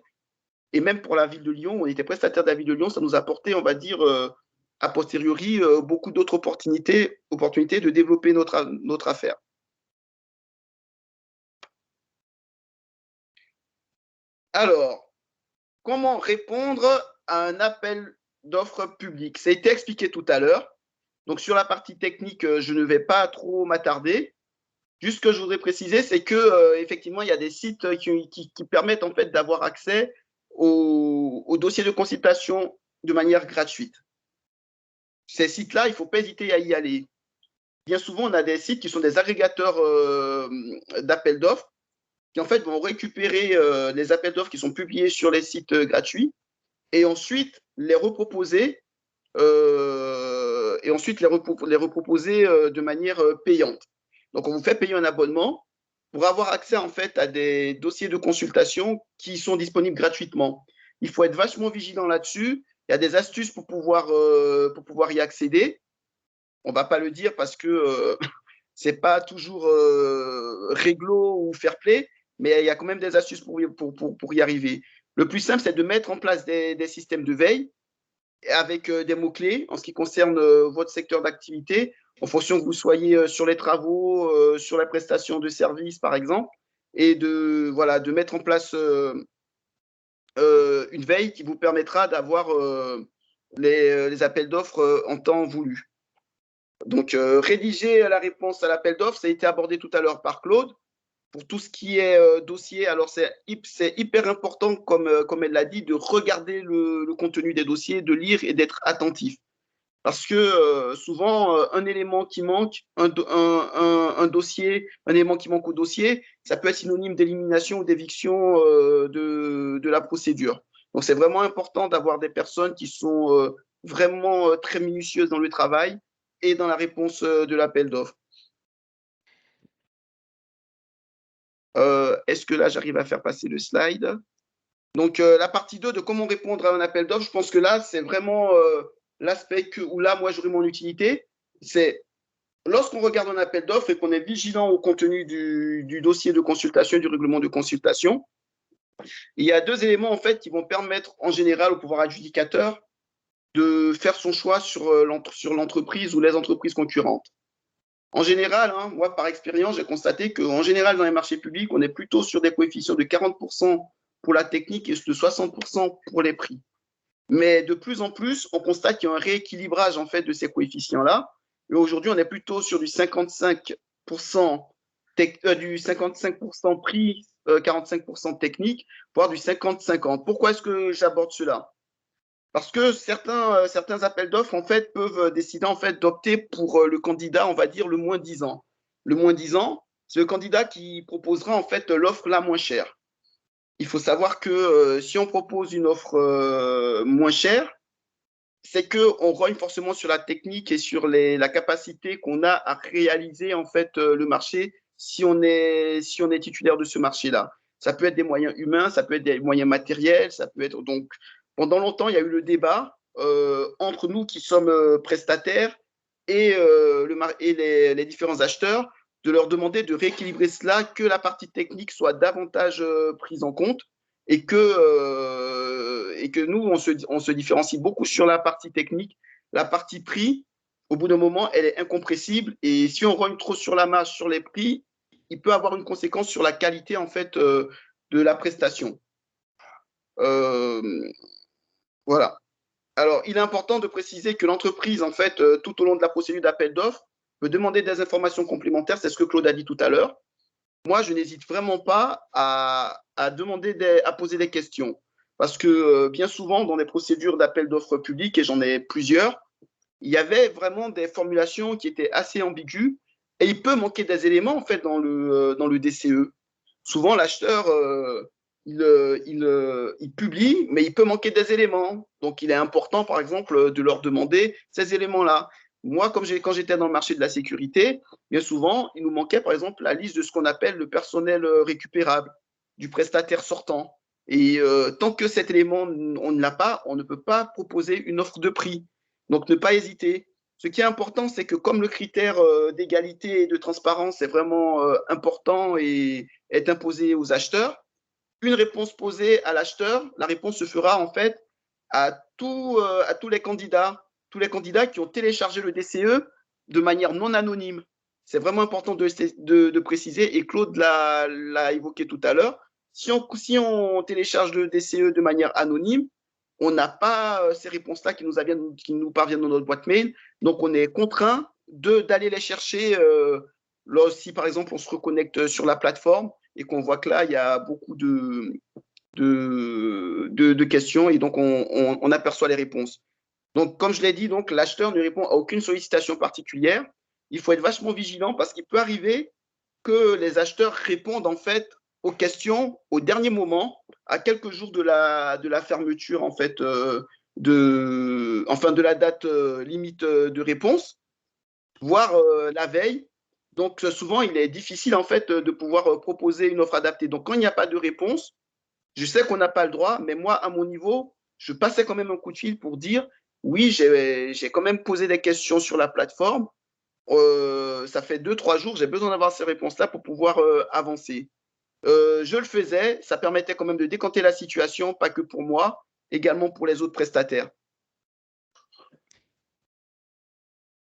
et même pour la ville de Lyon, on était prestataire de la ville de Lyon, ça nous apportait, on va dire, a posteriori, beaucoup d'autres opportunités de développer notre affaire. Alors, comment répondre à un appel d'offres public? Ça a été expliqué tout à l'heure. Donc, sur la partie technique, je ne vais pas trop m'attarder. Juste ce que je voudrais préciser, c'est que effectivement, il y a des sites qui permettent en fait d'avoir accès au dossier de consultation de manière gratuite. Ces sites-là, il ne faut pas hésiter à y aller. Bien souvent, on a des sites qui sont des agrégateurs d'appels d'offres qui en fait vont récupérer les appels d'offres qui sont publiés sur les sites gratuits et ensuite les reproposer de manière payante. Donc, on vous fait payer un abonnement pour avoir accès en fait à des dossiers de consultation qui sont disponibles gratuitement. Il faut être vachement vigilant là-dessus. Il y a des astuces pour pouvoir y accéder. On ne va pas le dire parce que ce n'est pas toujours réglo ou fair play, mais il y a quand même des astuces pour y arriver. Le plus simple, c'est de mettre en place des systèmes de veille avec des mots-clés en ce qui concerne votre secteur d'activité, en fonction que vous soyez sur les travaux, sur la prestation de services, par exemple, et de mettre en place une veille qui vous permettra d'avoir les appels d'offres en temps voulu. Donc, rédiger la réponse à l'appel d'offres, ça a été abordé tout à l'heure par Claude. Pour tout ce qui est dossier, alors c'est hyper important, comme elle l'a dit, de regarder le contenu des dossiers, de lire et d'être attentif. Parce que souvent, un élément qui manque, un dossier, un élément qui manque au dossier, ça peut être synonyme d'élimination ou d'éviction de la procédure. Donc, c'est vraiment important d'avoir des personnes qui sont vraiment très minutieuses dans le travail et dans la réponse de l'appel d'offres. Est-ce que là, j'arrive à faire passer le slide? Donc, la partie 2 de comment répondre à un appel d'offres, je pense que là, c'est vraiment l'aspect où là, moi, j'aurai mon utilité. C'est lorsqu'on regarde un appel d'offres et qu'on est vigilant au contenu du dossier de consultation, du règlement de consultation, il y a deux éléments, en fait, qui vont permettre, en général, au pouvoir adjudicateur de faire son choix sur l'entreprise ou les entreprises concurrentes. En général, moi, par expérience, j'ai constaté qu'en général, dans les marchés publics, on est plutôt sur des coefficients de 40% pour la technique et de 60% pour les prix. Mais de plus en plus, on constate qu'il y a un rééquilibrage en fait de ces coefficients-là. Et aujourd'hui, on est plutôt sur du 55% du 55% prix, 45% technique, voire du 50-50. Pourquoi est-ce que j'aborde cela? Parce que certains appels d'offres en fait peuvent décider en fait d'opter pour le candidat, on va dire le moins 10 ans. Le moins 10 ans, c'est le candidat qui proposera en fait l'offre la moins chère. Il faut savoir que si on propose une offre moins chère, c'est qu'on rogne forcément sur la technique et sur la capacité qu'on a à réaliser en fait le marché si on est titulaire de ce marché-là. Ça peut être des moyens humains, ça peut être des moyens matériels, ça peut être donc pendant longtemps il y a eu le débat entre nous qui sommes prestataires et, les différents acheteurs de leur demander de rééquilibrer cela, que la partie technique soit davantage prise en compte et que nous, on se différencie beaucoup sur la partie technique. La partie prix, au bout d'un moment, elle est incompressible. Et si on rogne trop sur la marge, sur les prix, il peut avoir une conséquence sur la qualité en fait de la prestation. Voilà. Alors, il est important de préciser que l'entreprise, en fait, tout au long de la procédure d'appel d'offres, peut demander des informations complémentaires. C'est ce que Claude a dit tout à l'heure. Moi, je n'hésite vraiment pas à poser des questions. Parce que bien souvent, dans les procédures d'appel d'offres publiques, et j'en ai plusieurs, il y avait vraiment des formulations qui étaient assez ambiguës et il peut manquer des éléments en fait dans le DCE. Souvent, l'acheteur, il publie, mais il peut manquer des éléments. Donc, il est important, par exemple, de leur demander ces éléments-là. Moi, quand j'étais dans le marché de la sécurité, bien souvent, il nous manquait, par exemple, la liste de ce qu'on appelle le personnel récupérable, du prestataire sortant. Et tant que cet élément, on ne l'a pas, on ne peut pas proposer une offre de prix. Donc, ne pas hésiter. Ce qui est important, c'est que comme le critère d'égalité et de transparence est vraiment important et est imposé aux acheteurs, une réponse posée à l'acheteur, la réponse se fera en fait à tous les candidats qui ont téléchargé le DCE de manière non anonyme. C'est vraiment important de préciser, et Claude l'a évoqué tout à l'heure. Si on télécharge le DCE de manière anonyme, on n'a pas ces réponses-là qui nous parviennent dans notre boîte mail. Donc, on est contraint d'aller les chercher si, par exemple, on se reconnecte sur la plateforme et qu'on voit que là, il y a beaucoup de questions et donc on aperçoit les réponses. Donc, comme je l'ai dit, donc l'acheteur ne répond à aucune sollicitation particulière. Il faut être vachement vigilant parce qu'il peut arriver que les acheteurs répondent en fait aux questions au dernier moment, à quelques jours de la fermeture en fait de la date limite de réponse, voire la veille. Donc souvent, il est difficile en fait de pouvoir proposer une offre adaptée. Donc quand il n'y a pas de réponse, je sais qu'on n'a pas le droit, mais moi, à mon niveau, je passais quand même un coup de fil pour dire oui, j'ai quand même posé des questions sur la plateforme. Ça fait 2-3 jours, j'ai besoin d'avoir ces réponses-là pour pouvoir avancer. Je le faisais, ça permettait quand même de décanter la situation, pas que pour moi, également pour les autres prestataires.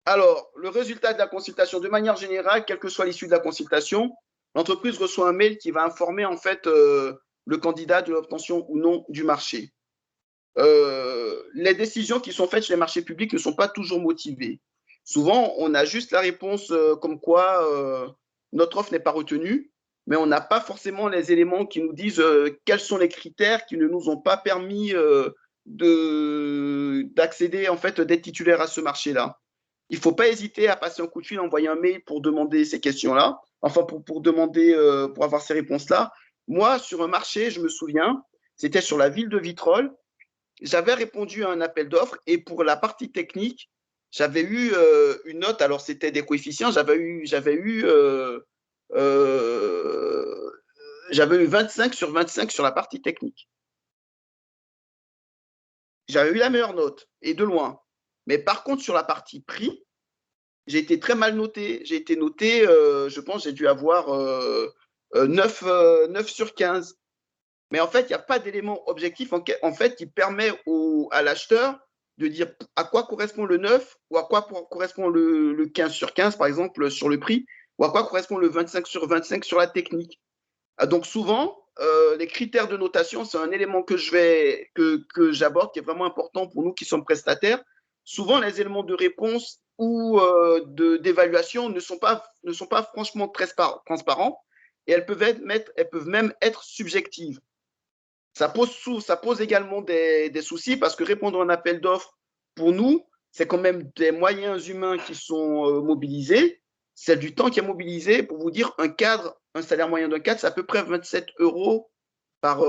Alors, le résultat de la consultation, de manière générale, quelle que soit l'issue de la consultation, l'entreprise reçoit un mail qui va informer en fait le candidat de l'obtention ou non du marché. Les décisions qui sont faites chez les marchés publics ne sont pas toujours motivées. Souvent, on a juste la réponse comme quoi notre offre n'est pas retenue, mais on n'a pas forcément les éléments qui nous disent quels sont les critères qui ne nous ont pas permis d'accéder, en fait, d'être titulaire à ce marché-là. Il ne faut pas hésiter à passer un coup de fil, envoyer un mail pour demander ces questions-là, enfin pour demander, pour avoir ces réponses-là. Moi, sur un marché, je me souviens, c'était sur la ville de Vitrolles, j'avais répondu à un appel d'offres et pour la partie technique, j'avais eu une note, alors c'était des coefficients, j'avais eu 25 sur 25 sur la partie technique. J'avais eu la meilleure note, et de loin. Mais par contre, sur la partie prix, j'ai été très mal noté. J'ai été noté, je pense, j'ai dû avoir 9 sur 15. Mais en fait, il n'y a pas d'élément objectif en fait, qui permet à l'acheteur de dire à quoi correspond le 9 ou à quoi correspond le 15 sur 15, par exemple, sur le prix, ou à quoi correspond le 25 sur 25 sur la technique. Donc souvent, les critères de notation, c'est un élément que j'aborde qui est vraiment important pour nous qui sommes prestataires. Souvent, les éléments de réponse ou d'évaluation ne sont pas franchement transparents et elles peuvent même être subjectives. Ça pose également des soucis parce que répondre à un appel d'offres, pour nous, c'est quand même des moyens humains qui sont mobilisés. C'est du temps qui est mobilisé. Pour vous dire, un salaire moyen d'un cadre, c'est à peu près 27 euros par,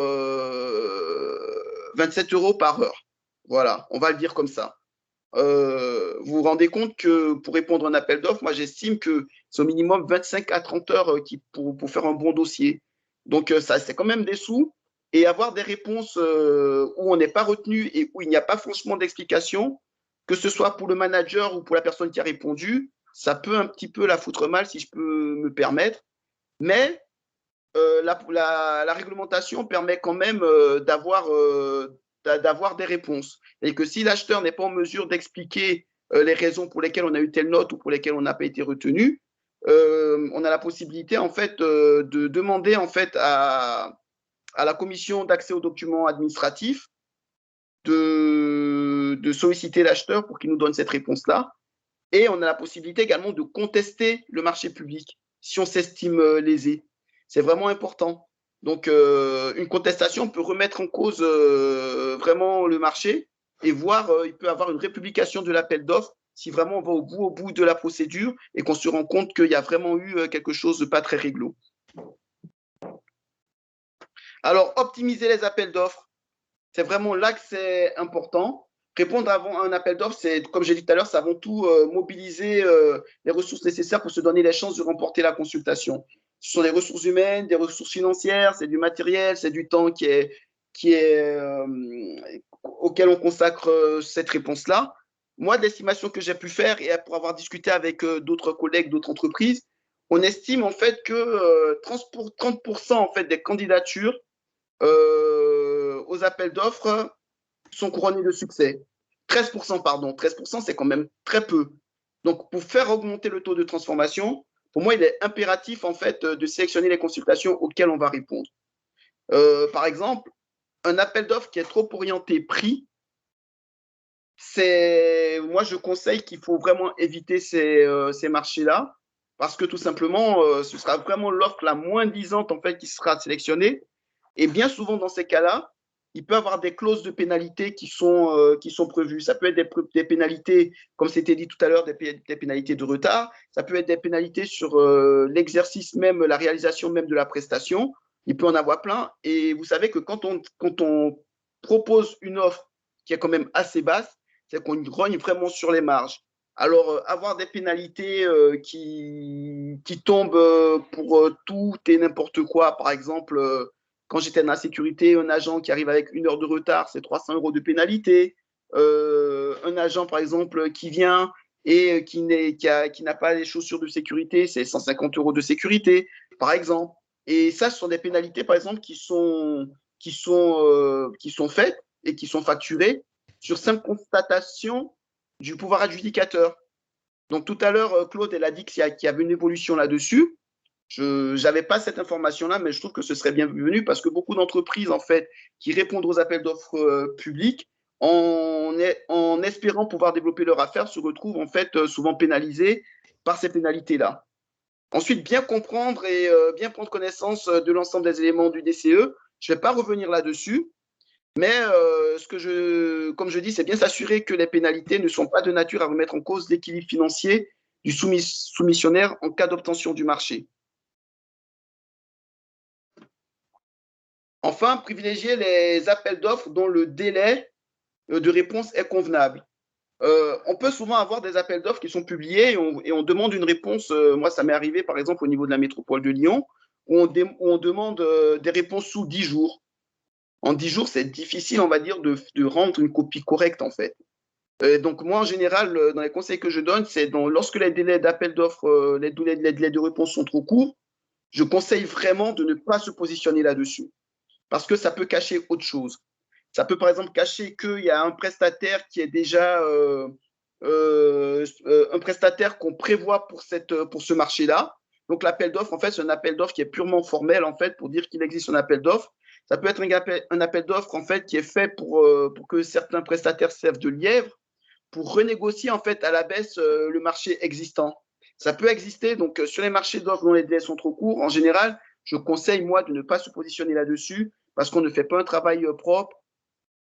27 euros par heure. Voilà, on va le dire comme ça. Vous vous rendez compte que pour répondre à un appel d'offres, moi j'estime que c'est au minimum 25 à 30 heures pour faire un bon dossier. Donc ça, c'est quand même des sous. Et avoir des réponses où on n'est pas retenu et où il n'y a pas franchement d'explication, que ce soit pour le manager ou pour la personne qui a répondu, ça peut un petit peu la foutre mal, si je peux me permettre. Mais la réglementation permet quand même d'avoir des réponses. Et que si l'acheteur n'est pas en mesure d'expliquer les raisons pour lesquelles on a eu telle note ou pour lesquelles on n'a pas été retenu, on a la possibilité en fait de demander en fait à la commission d'accès aux documents administratifs de solliciter l'acheteur pour qu'il nous donne cette réponse-là. Et on a la possibilité également de contester le marché public si on s'estime lésé. C'est vraiment important. Donc, une contestation peut remettre en cause vraiment le marché et voir, il peut y avoir une républication de l'appel d'offres si vraiment on va au bout de la procédure et qu'on se rend compte qu'il y a vraiment eu quelque chose de pas très réglo. Alors, optimiser les appels d'offres, c'est vraiment là que c'est important. Répondre avant un appel d'offres, c'est, comme j'ai dit tout à l'heure, c'est avant tout mobiliser les ressources nécessaires pour se donner les chances de remporter la consultation. Ce sont des ressources humaines, des ressources financières, c'est du matériel, c'est du temps auquel on consacre cette réponse-là. Moi, de l'estimation que j'ai pu faire et pour avoir discuté avec d'autres collègues, d'autres entreprises, on estime en fait que 30% en fait, des candidatures aux appels d'offres sont couronnés de succès. 13%, pardon. 13%, c'est quand même très peu. Donc, pour faire augmenter le taux de transformation, pour moi, il est impératif, en fait, de sélectionner les consultations auxquelles on va répondre. Par exemple, un appel d'offres qui est trop orienté prix, moi, je conseille qu'il faut vraiment éviter ces marchés-là parce que tout simplement, ce sera vraiment l'offre la moins disante, en fait, qui sera sélectionnée. Et bien souvent, dans ces cas-là, il peut y avoir des clauses de pénalité qui sont prévues. Ça peut être des pénalités, comme c'était dit tout à l'heure, des pénalités de retard. Ça peut être des pénalités sur l'exercice même, la réalisation même de la prestation. Il peut en avoir plein. Et vous savez que quand on propose une offre qui est quand même assez basse, c'est qu'on grogne vraiment sur les marges. Alors, avoir des pénalités qui tombent pour tout et n'importe quoi, par exemple, quand j'étais dans la sécurité, un agent qui arrive avec 1 heure de retard, c'est 300 euros de pénalité. Un agent, par exemple, qui vient et qui n'a pas les chaussures de sécurité, c'est 150 euros de sécurité, par exemple. Et ça, ce sont des pénalités, par exemple, qui sont faites et qui sont facturées sur simple constatation du pouvoir adjudicateur. Donc, tout à l'heure, Claude, elle a dit qu'il y avait une évolution là-dessus. Je n'avais pas cette information-là, mais je trouve que ce serait bienvenu parce que beaucoup d'entreprises, en fait, qui répondent aux appels d'offres publics, en espérant pouvoir développer leur affaire, se retrouvent, en fait, souvent pénalisées par ces pénalités-là. Ensuite, bien comprendre et bien prendre connaissance de l'ensemble des éléments du DCE. Je ne vais pas revenir là-dessus, mais comme je dis, c'est bien s'assurer que les pénalités ne sont pas de nature à remettre en cause l'équilibre financier du soumissionnaire en cas d'obtention du marché. Enfin, privilégier les appels d'offres dont le délai de réponse est convenable. On peut souvent avoir des appels d'offres qui sont publiés et on demande une réponse. Moi, ça m'est arrivé, par exemple, au niveau de la métropole de Lyon, où on demande des réponses sous 10 jours. En 10 jours, c'est difficile, on va dire, de rendre une copie correcte, en fait. Donc, moi, en général, dans les conseils que je donne, c'est lorsque les délais d'appel d'offres, les délais de réponse sont trop courts, je conseille vraiment de ne pas se positionner là-dessus parce que ça peut cacher autre chose. Ça peut, par exemple, cacher qu'il y a un prestataire qui est déjà un prestataire qu'on prévoit pour ce marché-là. Donc, l'appel d'offres, en fait, c'est un appel d'offres qui est purement formel, en fait, pour dire qu'il existe un appel d'offres. Ça peut être un appel d'offres, en fait, qui est fait pour que certains prestataires servent de lièvre pour renégocier en fait à la baisse le marché existant. Ça peut exister, donc sur les marchés d'offres dont les délais sont trop courts, en général, je conseille moi de ne pas se positionner là-dessus parce qu'on ne fait pas un travail propre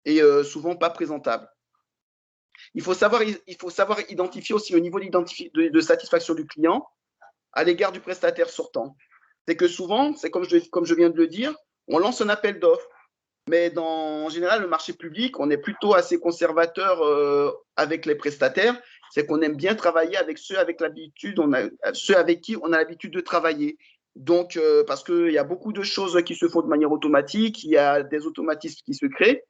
et souvent pas présentable. Il faut savoir identifier aussi le niveau de satisfaction du client à l'égard du prestataire sortant. C'est que souvent, c'est comme je viens de le dire, on lance un appel d'offres. Mais en général, le marché public, on est plutôt assez conservateur avec les prestataires. C'est qu'on aime bien travailler avec ceux avec qui on a l'habitude de travailler. Donc, parce qu'il y a beaucoup de choses qui se font de manière automatique, il y a des automatismes qui se créent,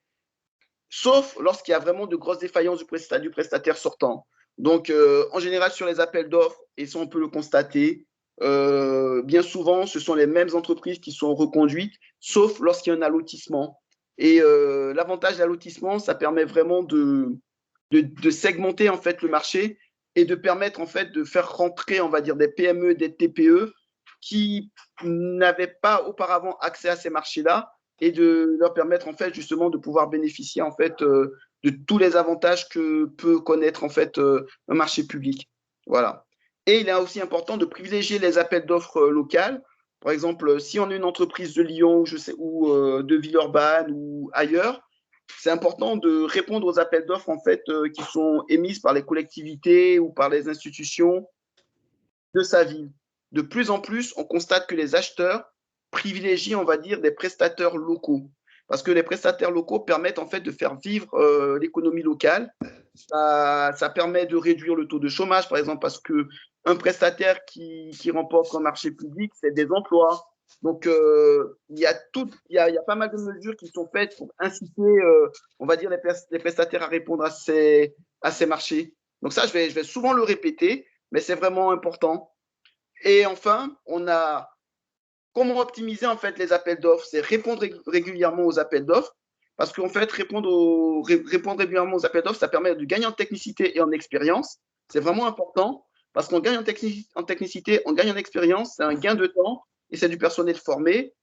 sauf lorsqu'il y a vraiment de grosses défaillances du prestataire sortant. Donc, en général, sur les appels d'offres, et ça on peut le constater, bien souvent, ce sont les mêmes entreprises qui sont reconduites, sauf lorsqu'il y a un allotissement. Et l'avantage de l'allotissement, ça permet vraiment de segmenter en fait le marché et de permettre en fait de faire rentrer, on va dire, des PME, des TPE qui n'avaient pas auparavant accès à ces marchés-là et de leur permettre en fait justement de pouvoir bénéficier en fait de tous les avantages que peut connaître en fait un marché public. Voilà. Et il est aussi important de privilégier les appels d'offres locales. Par exemple, si on est une entreprise de Lyon ou de Villeurbanne ou ailleurs, c'est important de répondre aux appels d'offres en fait qui sont émises par les collectivités ou par les institutions de sa ville. De plus en plus, on constate que les acheteurs privilégient, on va dire, des prestataires locaux. Parce que les prestataires locaux permettent en fait de faire vivre l'économie locale. Ça permet de réduire le taux de chômage, par exemple, parce qu'un prestataire qui remporte un marché public, c'est des emplois. Donc, il y a pas mal de mesures qui sont faites pour inciter, on va dire, les prestataires à répondre à ces marchés. Donc ça, je vais souvent le répéter, mais c'est vraiment important. Et enfin, comment optimiser en fait les appels d'offres, c'est répondre régulièrement aux appels d'offres, parce qu'en fait, répondre régulièrement aux appels d'offres, ça permet de gagner en technicité et en expérience. C'est vraiment important, parce qu'on gagne en technicité, on gagne en expérience, c'est un gain de temps et c'est du personnel formé.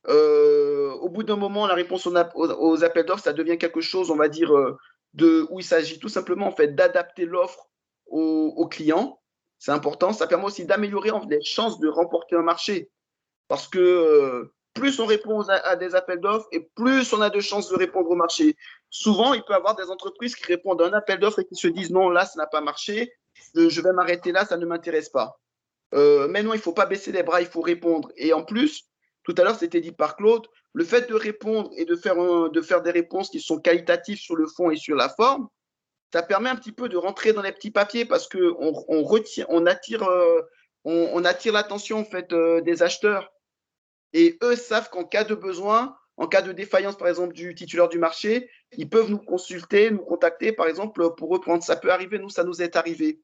Au bout d'un moment, la réponse aux appels d'offres, ça devient quelque chose, on va dire, où il s'agit tout simplement en fait d'adapter l'offre aux clients. C'est important. Ça permet aussi d'améliorer les chances de remporter un marché. Parce que plus on répond à des appels d'offres et plus on a de chances de répondre au marché. Souvent, il peut y avoir des entreprises qui répondent à un appel d'offres et qui se disent non, là, ça n'a pas marché, je vais m'arrêter là, ça ne m'intéresse pas. Mais non, il ne faut pas baisser les bras, il faut répondre. Et en plus, tout à l'heure, c'était dit par Claude, le fait de répondre et de faire des réponses qui sont qualitatives sur le fond et sur la forme, ça permet un petit peu de rentrer dans les petits papiers parce qu'on attire l'attention en fait, des acheteurs. Et eux savent qu'en cas de besoin, en cas de défaillance, par exemple, du titulaire du marché, ils peuvent nous consulter, nous contacter, par exemple, pour reprendre. Ça peut arriver, nous, ça nous est arrivé.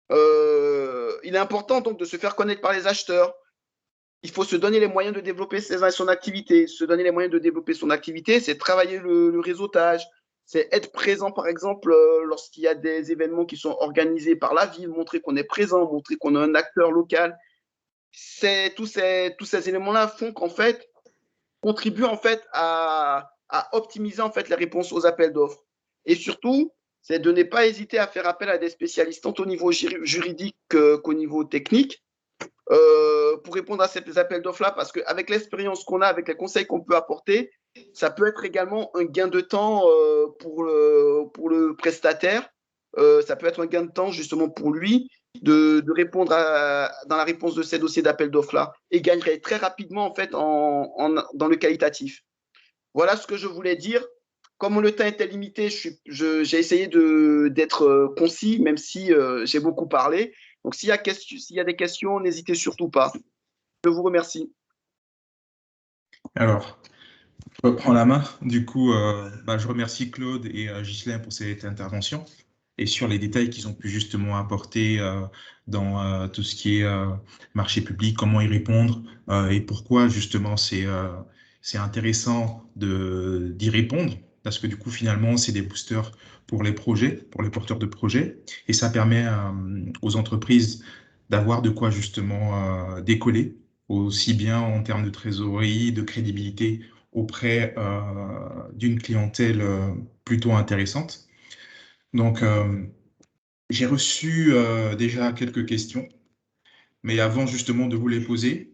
Il est important donc de se faire connaître par les acheteurs. Il faut se donner les moyens de développer son activité. Se donner les moyens de développer son activité, c'est travailler le réseautage, c'est être présent, par exemple, lorsqu'il y a des événements qui sont organisés par la ville, montrer qu'on est présent, montrer qu'on est un acteur local. Tous ces éléments-là font qu'en fait, contribuent en fait à optimiser en fait les réponses aux appels d'offres. Et surtout, c'est de ne pas hésiter à faire appel à des spécialistes, tant au niveau juridique qu'au niveau technique, pour répondre à ces appels d'offres-là, parce qu'avec l'expérience qu'on a, avec les conseils qu'on peut apporter, ça peut être également un gain de temps pour le prestataire. Ça peut être un gain de temps justement pour lui de répondre dans la réponse de ces dossiers d'appel d'offres-là et gagnerait très rapidement en fait dans le qualitatif. Voilà ce que je voulais dire. Comme le temps était limité, j'ai essayé d'être concis, même si j'ai beaucoup parlé. Donc, s'il y a des questions, n'hésitez surtout pas. Je vous remercie. Alors, je reprends la main. Du coup, je remercie Claude et Ghislain pour cette intervention et sur les détails qu'ils ont pu justement apporter dans tout ce qui est marché public, comment y répondre et pourquoi justement c'est intéressant d'y répondre parce que du coup, finalement, c'est des boosters pour les projets, pour les porteurs de projets et ça permet aux entreprises d'avoir de quoi justement décoller, aussi bien en termes de trésorerie, de crédibilité auprès d'une clientèle plutôt intéressante. Donc, j'ai reçu déjà quelques questions, mais avant justement de vous les poser,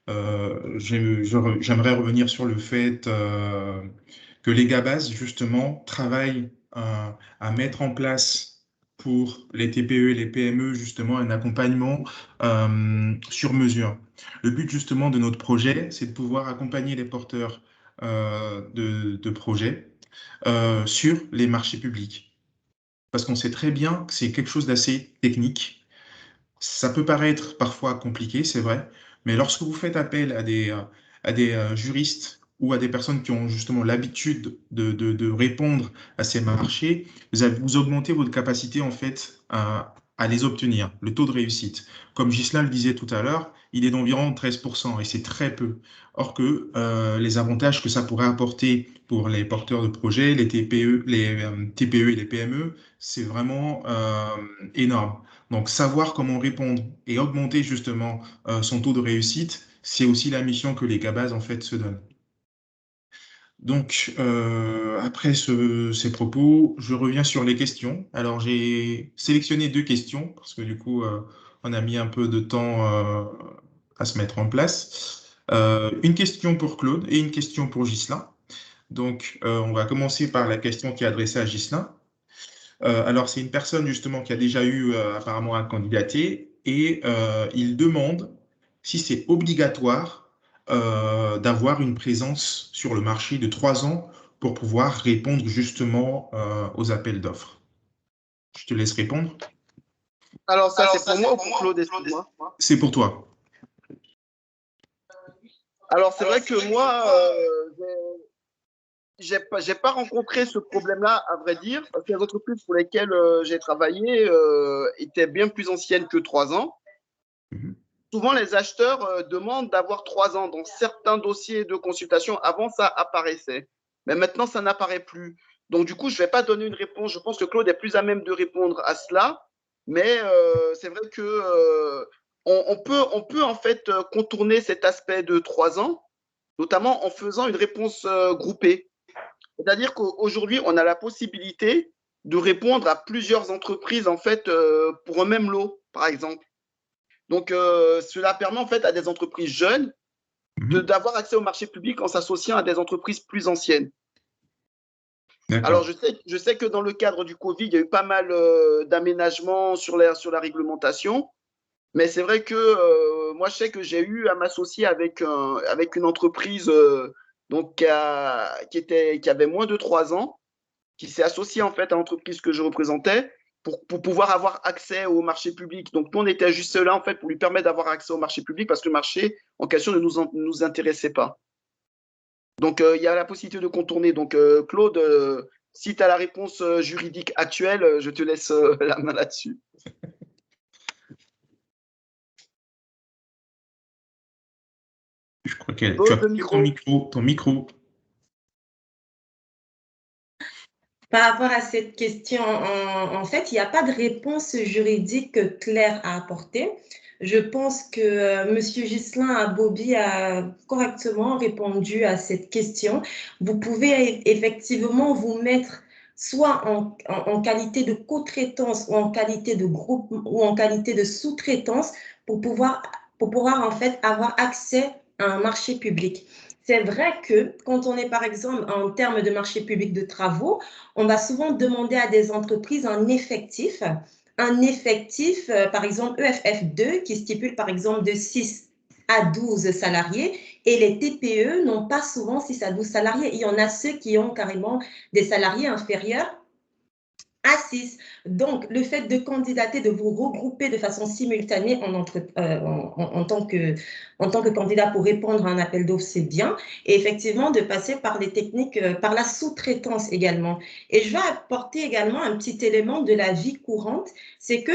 j'aimerais revenir sur le fait que les GABAS, justement, travaillent à mettre en place pour les TPE et les PME, justement, un accompagnement sur mesure. Le but, justement, de notre projet, c'est de pouvoir accompagner les porteurs de projets sur les marchés publics. Parce qu'on sait très bien que c'est quelque chose d'assez technique. Ça peut paraître parfois compliqué, c'est vrai, mais lorsque vous faites appel à des juristes ou à des personnes qui ont justement l'habitude de répondre à ces marchés, vous augmentez votre capacité en fait à les obtenir, le taux de réussite. Comme Ghislain le disait tout à l'heure, il est d'environ 13% et c'est très peu. Or que les avantages que ça pourrait apporter pour les porteurs de projets, les TPE et les PME, c'est vraiment énorme. Donc, savoir comment répondre et augmenter justement son taux de réussite, c'est aussi la mission que les GABAS en fait se donnent. Donc, après ces propos, je reviens sur les questions. Alors, j'ai sélectionné 2 questions parce que du coup, on a mis un peu de temps à se mettre en place. Une question pour Claude et une question pour Ghislain. Donc, on va commencer par la question qui est adressée à Ghislain. Alors, c'est une personne justement qui a déjà eu apparemment à candidater et il demande si c'est obligatoire d'avoir une présence sur le marché de 3 ans pour pouvoir répondre justement aux appels d'offres. Je te laisse répondre. Alors, ça, c'est pour moi ou pour Claude, excuse-moi? C'est pour toi. Alors, c'est vrai que moi, j'ai pas rencontré ce problème-là, à vrai dire, parce que les entreprises pour lesquelles j'ai travaillé étaient bien plus anciennes que 3 ans. Mhm. Souvent, les acheteurs demandent d'avoir 3 ans. Dans certains dossiers de consultation, avant, ça apparaissait. Mais maintenant, ça n'apparaît plus. Donc, du coup, je ne vais pas donner une réponse. Je pense que Claude est plus à même de répondre à cela. Mais c'est vrai que on peut en fait contourner cet aspect de 3 ans, notamment en faisant une réponse groupée. C'est-à-dire qu'aujourd'hui, on a la possibilité de répondre à plusieurs entreprises en fait pour un même lot, par exemple. Donc, cela permet en fait à des entreprises jeunes Mhm. d'avoir accès au marché public en s'associant à des entreprises plus anciennes. Alors, D'accord. je sais que dans le cadre du Covid, il y a eu pas mal d'aménagements sur sur la réglementation, mais c'est vrai que moi, je sais que j'ai eu à m'associer avec une entreprise donc, qui avait moins de 3 ans, qui s'est associée en fait à l'entreprise que je représentais pour pouvoir avoir accès au marché public. Donc, nous, on était juste là en fait pour lui permettre d'avoir accès au marché public parce que le marché en question ne nous intéressait pas. Donc, il y a la possibilité de contourner. Donc, Claude, si tu as la réponse juridique actuelle, je te laisse la main là-dessus. Je crois que tu as Claude, le coupé ton micro. micro. Ton micro. Par rapport à cette question, en fait, il n'y a pas de réponse juridique claire à apporter. Je pense que M. Ghislain Abobi a correctement répondu à cette question. Vous pouvez effectivement vous mettre soit en qualité de co-traitance ou en qualité de groupe ou en qualité de sous-traitance pour pouvoir en fait avoir accès à un marché public. C'est vrai que quand on est par exemple en termes de marché public de travaux, on va souvent demander à des entreprises un effectif, par exemple EFF2, qui stipule par exemple de 6 à 12 salariés, et les TPE n'ont pas souvent 6 à 12 salariés. Il y en a ceux qui ont carrément des salariés inférieurs à 6. Donc, le fait de candidater, de vous regrouper de façon simultanée en tant que candidat pour répondre à un appel d'offres, c'est bien. Et effectivement, de passer par les techniques, par la sous-traitance également. Et je vais apporter également un petit élément de la vie courante, c'est que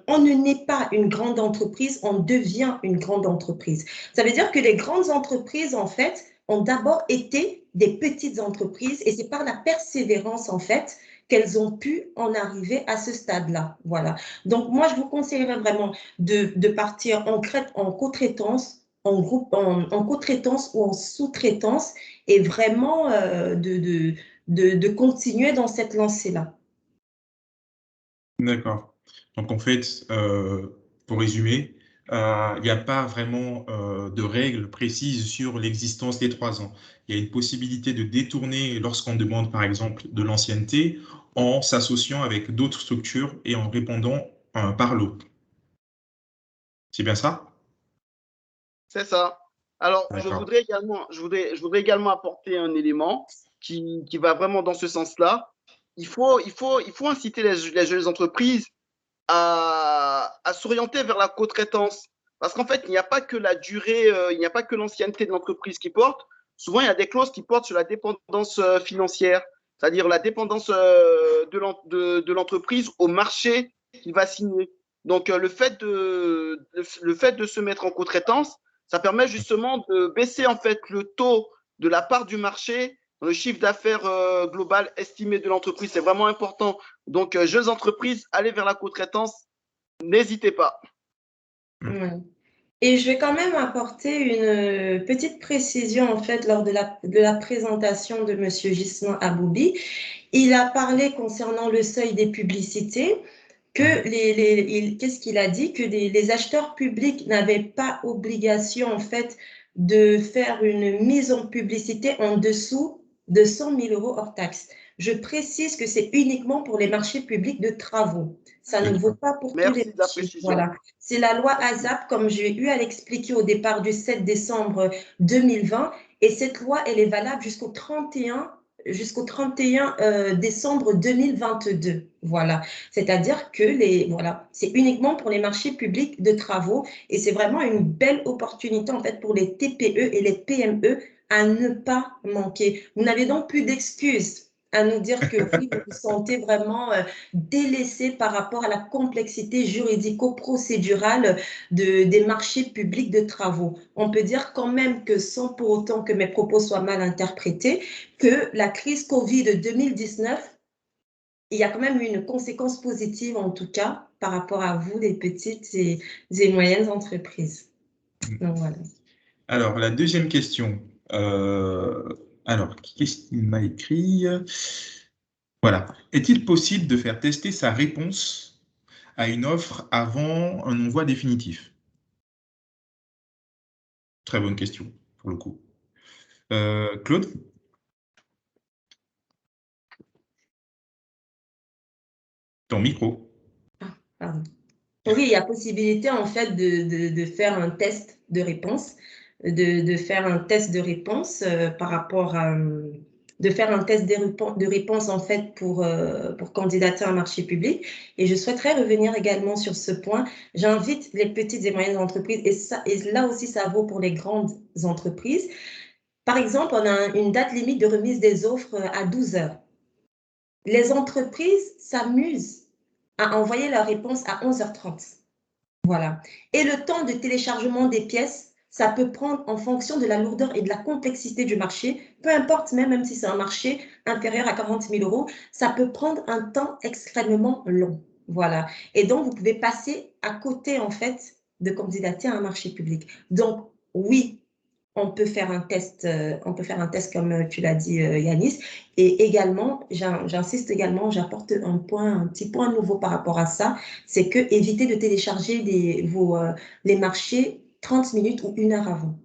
on ne naît pas une grande entreprise, on devient une grande entreprise. Ça veut dire que les grandes entreprises, en fait, ont d'abord été des petites entreprises et c'est par la persévérance, en fait, qu'elles ont pu en arriver à ce stade-là. Voilà. Donc, moi, je vous conseillerais vraiment de partir en co-traitance, en co-traitance ou en sous-traitance et vraiment de continuer dans cette lancée-là. D'accord. Donc en fait, pour résumer, il n'y a pas vraiment de règles précises sur l'existence des 3 ans. Il y a une possibilité de détourner lorsqu'on demande par exemple de l'ancienneté en s'associant avec d'autres structures et en répondant par lot. C'est bien ça? C'est ça. Alors, D'accord. je voudrais également apporter un élément qui va vraiment dans ce sens-là. Il faut inciter les jeunes entreprises à s'orienter vers la co-traitance. Parce qu'en fait, il n'y a pas que la durée, il n'y a pas que l'ancienneté de l'entreprise qui porte. Souvent, il y a des clauses qui portent sur la dépendance financière, c'est-à-dire la dépendance de l'entreprise au marché qu'il va signer. Donc, le fait de se mettre en co-traitance, ça permet justement de baisser en fait le taux de la part du marché dans le chiffre d'affaires global estimé de l'entreprise. C'est vraiment important. Donc, jeunes entreprises, allez vers la co-traitance, n'hésitez pas. Ouais. Et je vais quand même apporter une petite précision en fait lors de la présentation de Monsieur Ghislain Aboubi. Il a parlé concernant le seuil des publicités que qu'est-ce qu'il a dit? Que les acheteurs publics n'avaient pas obligation en fait de faire une mise en publicité en dessous de 100 000 euros hors taxe. Je précise que c'est uniquement pour les marchés publics de travaux. Ça ne vaut D'accord. pas pour tous les Merci de la marchés. précision. Voilà. C'est la loi ASAP, comme j'ai eu à l'expliquer au départ du 7 décembre 2020. Et cette loi, elle est valable jusqu'au 31 décembre 2022. Voilà. C'est-à-dire que voilà, c'est uniquement pour les marchés publics de travaux et c'est vraiment une belle opportunité en fait pour les TPE et les PME à ne pas manquer. Vous n'avez donc plus d'excuses à nous dire que oui, vous vous sentez vraiment délaissé par rapport à la complexité juridico-procédurale des marchés publics de travaux. On peut dire quand même que sans pour autant que mes propos soient mal interprétés, que la crise Covid 2019, il y a quand même une conséquence positive, en tout cas, par rapport à vous, les petites et moyennes entreprises. Donc, voilà. Alors, la deuxième question. Alors, qu'est-ce qu'il m'a écrit? Voilà. Est-il possible de faire tester sa réponse à une offre avant un envoi définitif? Très bonne question, pour le coup. Claude? Ton micro. Ah, pardon. Oui, il y a possibilité en fait de faire un test de réponse, de faire un test de réponse par rapport à, de faire un test de réponse en fait pour candidater à un marché public. Et je souhaiterais revenir également sur ce point. J'invite les petites et moyennes entreprises, et là aussi ça vaut pour les grandes entreprises. Par exemple, on a une date limite de remise des offres à 12 heures. Les entreprises s'amusent à envoyer leur réponse à 11h30. Voilà. Et le temps de téléchargement des pièces, ça peut prendre en fonction de la lourdeur et de la complexité du marché, peu importe, même si c'est un marché inférieur à 40 000 euros, ça peut prendre un temps extrêmement long. Voilà. Et donc, vous pouvez passer à côté, en fait, de candidater à un marché public. Donc, oui, on peut faire un test comme tu l'as dit, Yanis. Et également, j'insiste également, j'apporte un petit point nouveau par rapport à ça, c'est que évitez de télécharger les marchés 30 minutes ou 1 heure avant.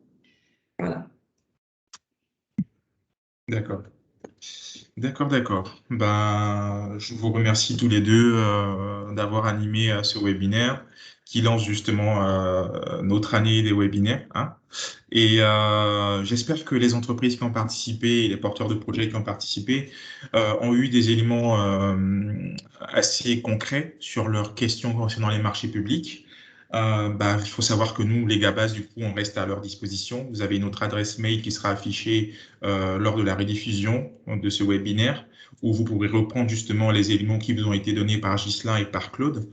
Voilà. D'accord. D'accord, d'accord. Ben, je vous remercie tous les deux d'avoir animé ce webinaire qui lance justement notre année des webinaires, hein. Et j'espère que les entreprises qui ont participé et les porteurs de projets qui ont participé ont eu des éléments assez concrets sur leurs questions concernant les marchés publics. Bah, il faut savoir que nous, les Gabas, du coup, on reste à leur disposition. Vous avez notre adresse mail qui sera affichée lors de la rediffusion de ce webinaire, où vous pourrez reprendre justement les éléments qui vous ont été donnés par Ghislain et par Claude.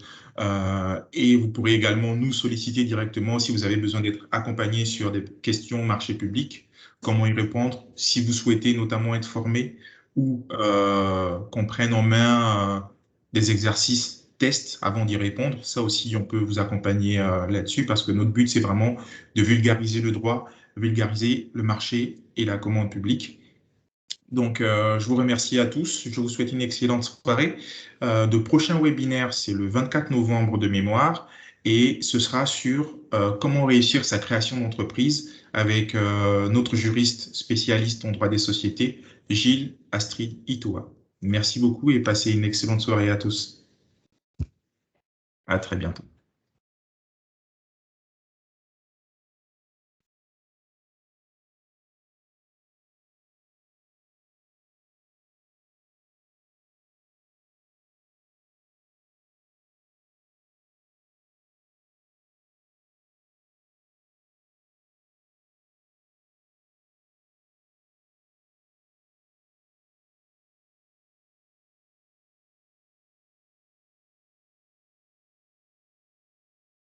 Et vous pourrez également nous solliciter directement si vous avez besoin d'être accompagné sur des questions marché public, comment y répondre, si vous souhaitez notamment être formé ou qu'on prenne en main des exercices tests avant d'y répondre. Ça aussi, on peut vous accompagner là-dessus parce que notre but, c'est vraiment de vulgariser le droit, vulgariser le marché et la commande publique. Donc, je vous remercie à tous. Je vous souhaite une excellente soirée. De prochain webinaire, c'est le 24 novembre de mémoire et ce sera sur comment réussir sa création d'entreprise avec notre juriste spécialiste en droit des sociétés, Gilles Astrid Itoa. Merci beaucoup et passez une excellente soirée à tous. À très bientôt.